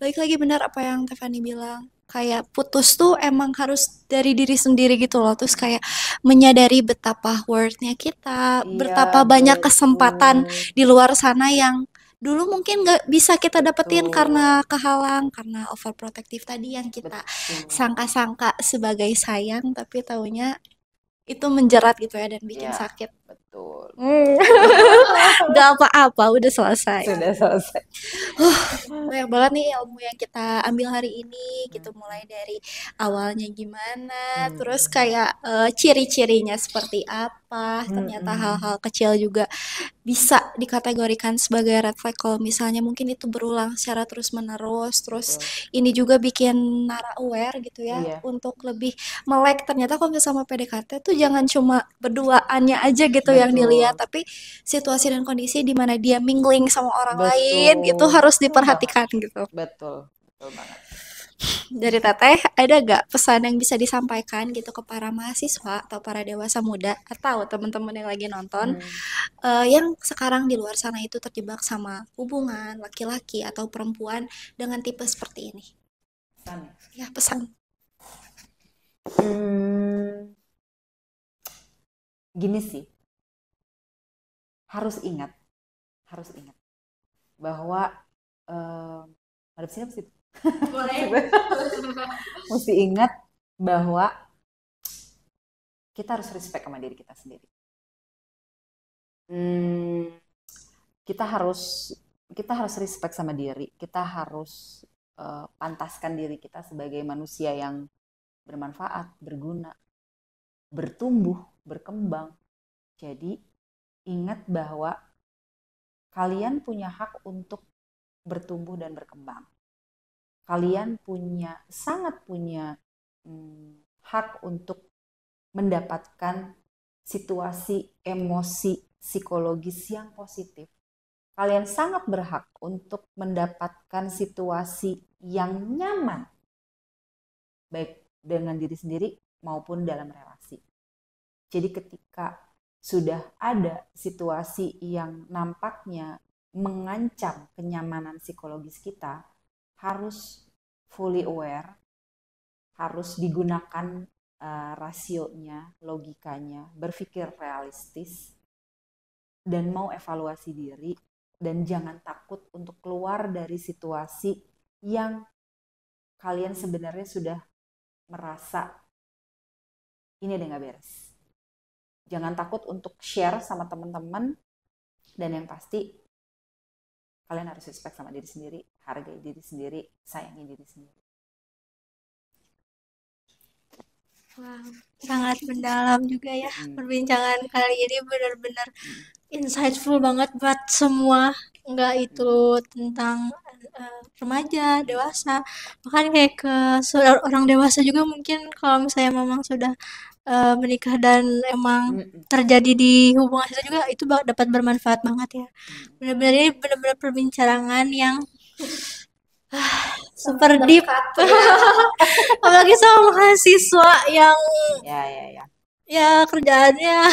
balik lagi benar apa yang Tefani bilang. Kayak putus tuh emang harus dari diri sendiri gitu loh. Terus kayak menyadari betapa worth-nya kita, Iya, betapa banyak betul. kesempatan di luar sana yang dulu mungkin nggak bisa kita dapetin Betul. karena kehalang, karena overprotective tadi yang kita Betul. sangka-sangka sebagai sayang, tapi taunya itu menjerat gitu ya dan bikin Ya, sakit. betul. Gak apa-apa, udah selesai. Sudah selesai. Banyak banget nih ilmu yang kita ambil hari ini gitu, mulai dari awalnya gimana, terus kayak ciri-cirinya seperti apa, ternyata hal-hal kecil juga bisa dikategorikan sebagai red flag kalau misalnya mungkin itu berulang secara terus-menerus. Terus ini juga bikin Nara aware gitu ya, Iya. untuk lebih melek ternyata kalau misalnya sama PDKT tuh jangan cuma berduaannya aja gitu yang Betul. dilihat, tapi situasi dan kondisi di mana dia mingling sama orang lain itu Betul. harus Betul diperhatikan gitu. Betul. Betul banget. Dari Teteh, ada gak pesan yang bisa disampaikan gitu ke para mahasiswa atau para dewasa muda atau teman-teman yang lagi nonton yang sekarang di luar sana itu terjebak sama hubungan laki-laki atau perempuan dengan tipe seperti ini? Pesan. Ya, pesan. Gini sih, harus ingat bahwa ada sini apa sih? Mesti ingat bahwa kita harus respect sama diri kita sendiri. Kita harus respect sama diri. Kita harus pantaskan diri kita sebagai manusia yang bermanfaat, berguna, bertumbuh, berkembang. Jadi ingat bahwa kalian punya hak untuk bertumbuh dan berkembang. Kalian sangat punya hak untuk mendapatkan situasi emosi psikologis yang positif. Kalian sangat berhak untuk mendapatkan situasi yang nyaman, baik dengan diri sendiri maupun dalam relasi. Jadi ketika sudah ada situasi yang nampaknya mengancam kenyamanan psikologis kita, harus fully aware, harus digunakan rasionya, logikanya, berpikir realistis, dan mau evaluasi diri, dan jangan takut untuk keluar dari situasi yang kalian sebenarnya sudah merasa ini ada nggak beres. Jangan takut untuk share sama teman-teman, dan yang pasti kalian harus respect sama diri sendiri, hargai diri sendiri, sayangi diri sendiri. Wow, sangat mendalam juga ya perbincangan kali ini, benar-benar insightful banget buat semua. Enggak itu tentang remaja, dewasa, bahkan kayak ke orang dewasa juga mungkin kalau misalnya memang sudah menikah dan emang terjadi di hubungan itu juga, itu dapat bermanfaat banget ya. Benar-benar ini benar-benar perbincangan yang super deep. Apalagi sama mahasiswa yang ya kerjaannya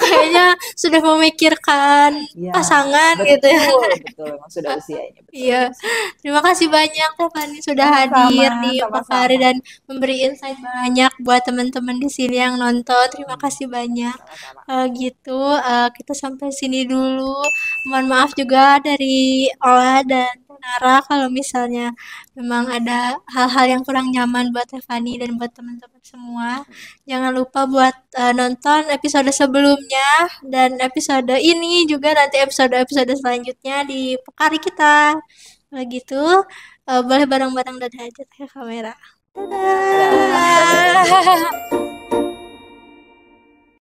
kayaknya sudah memikirkan pasangan betul, gitu ya. Betul, memang sudah usianya. Iya, terima kasih banyak Fanny sudah hadir di Pakari dan memberi insight banyak buat teman-teman di sini yang nonton. Terima kasih banyak. Gitu, kita sampai sini dulu. Mohon maaf juga dari Ola dan Nara kalau misalnya memang ada hal-hal yang kurang nyaman buat Fanny dan buat teman-teman semua. Jangan lupa buat nonton episode sebelumnya dan episode ini juga, nanti episode-episode selanjutnya di Pakari kita. Begitu, boleh bareng-bareng, dadah aja ke kamera. Dadah.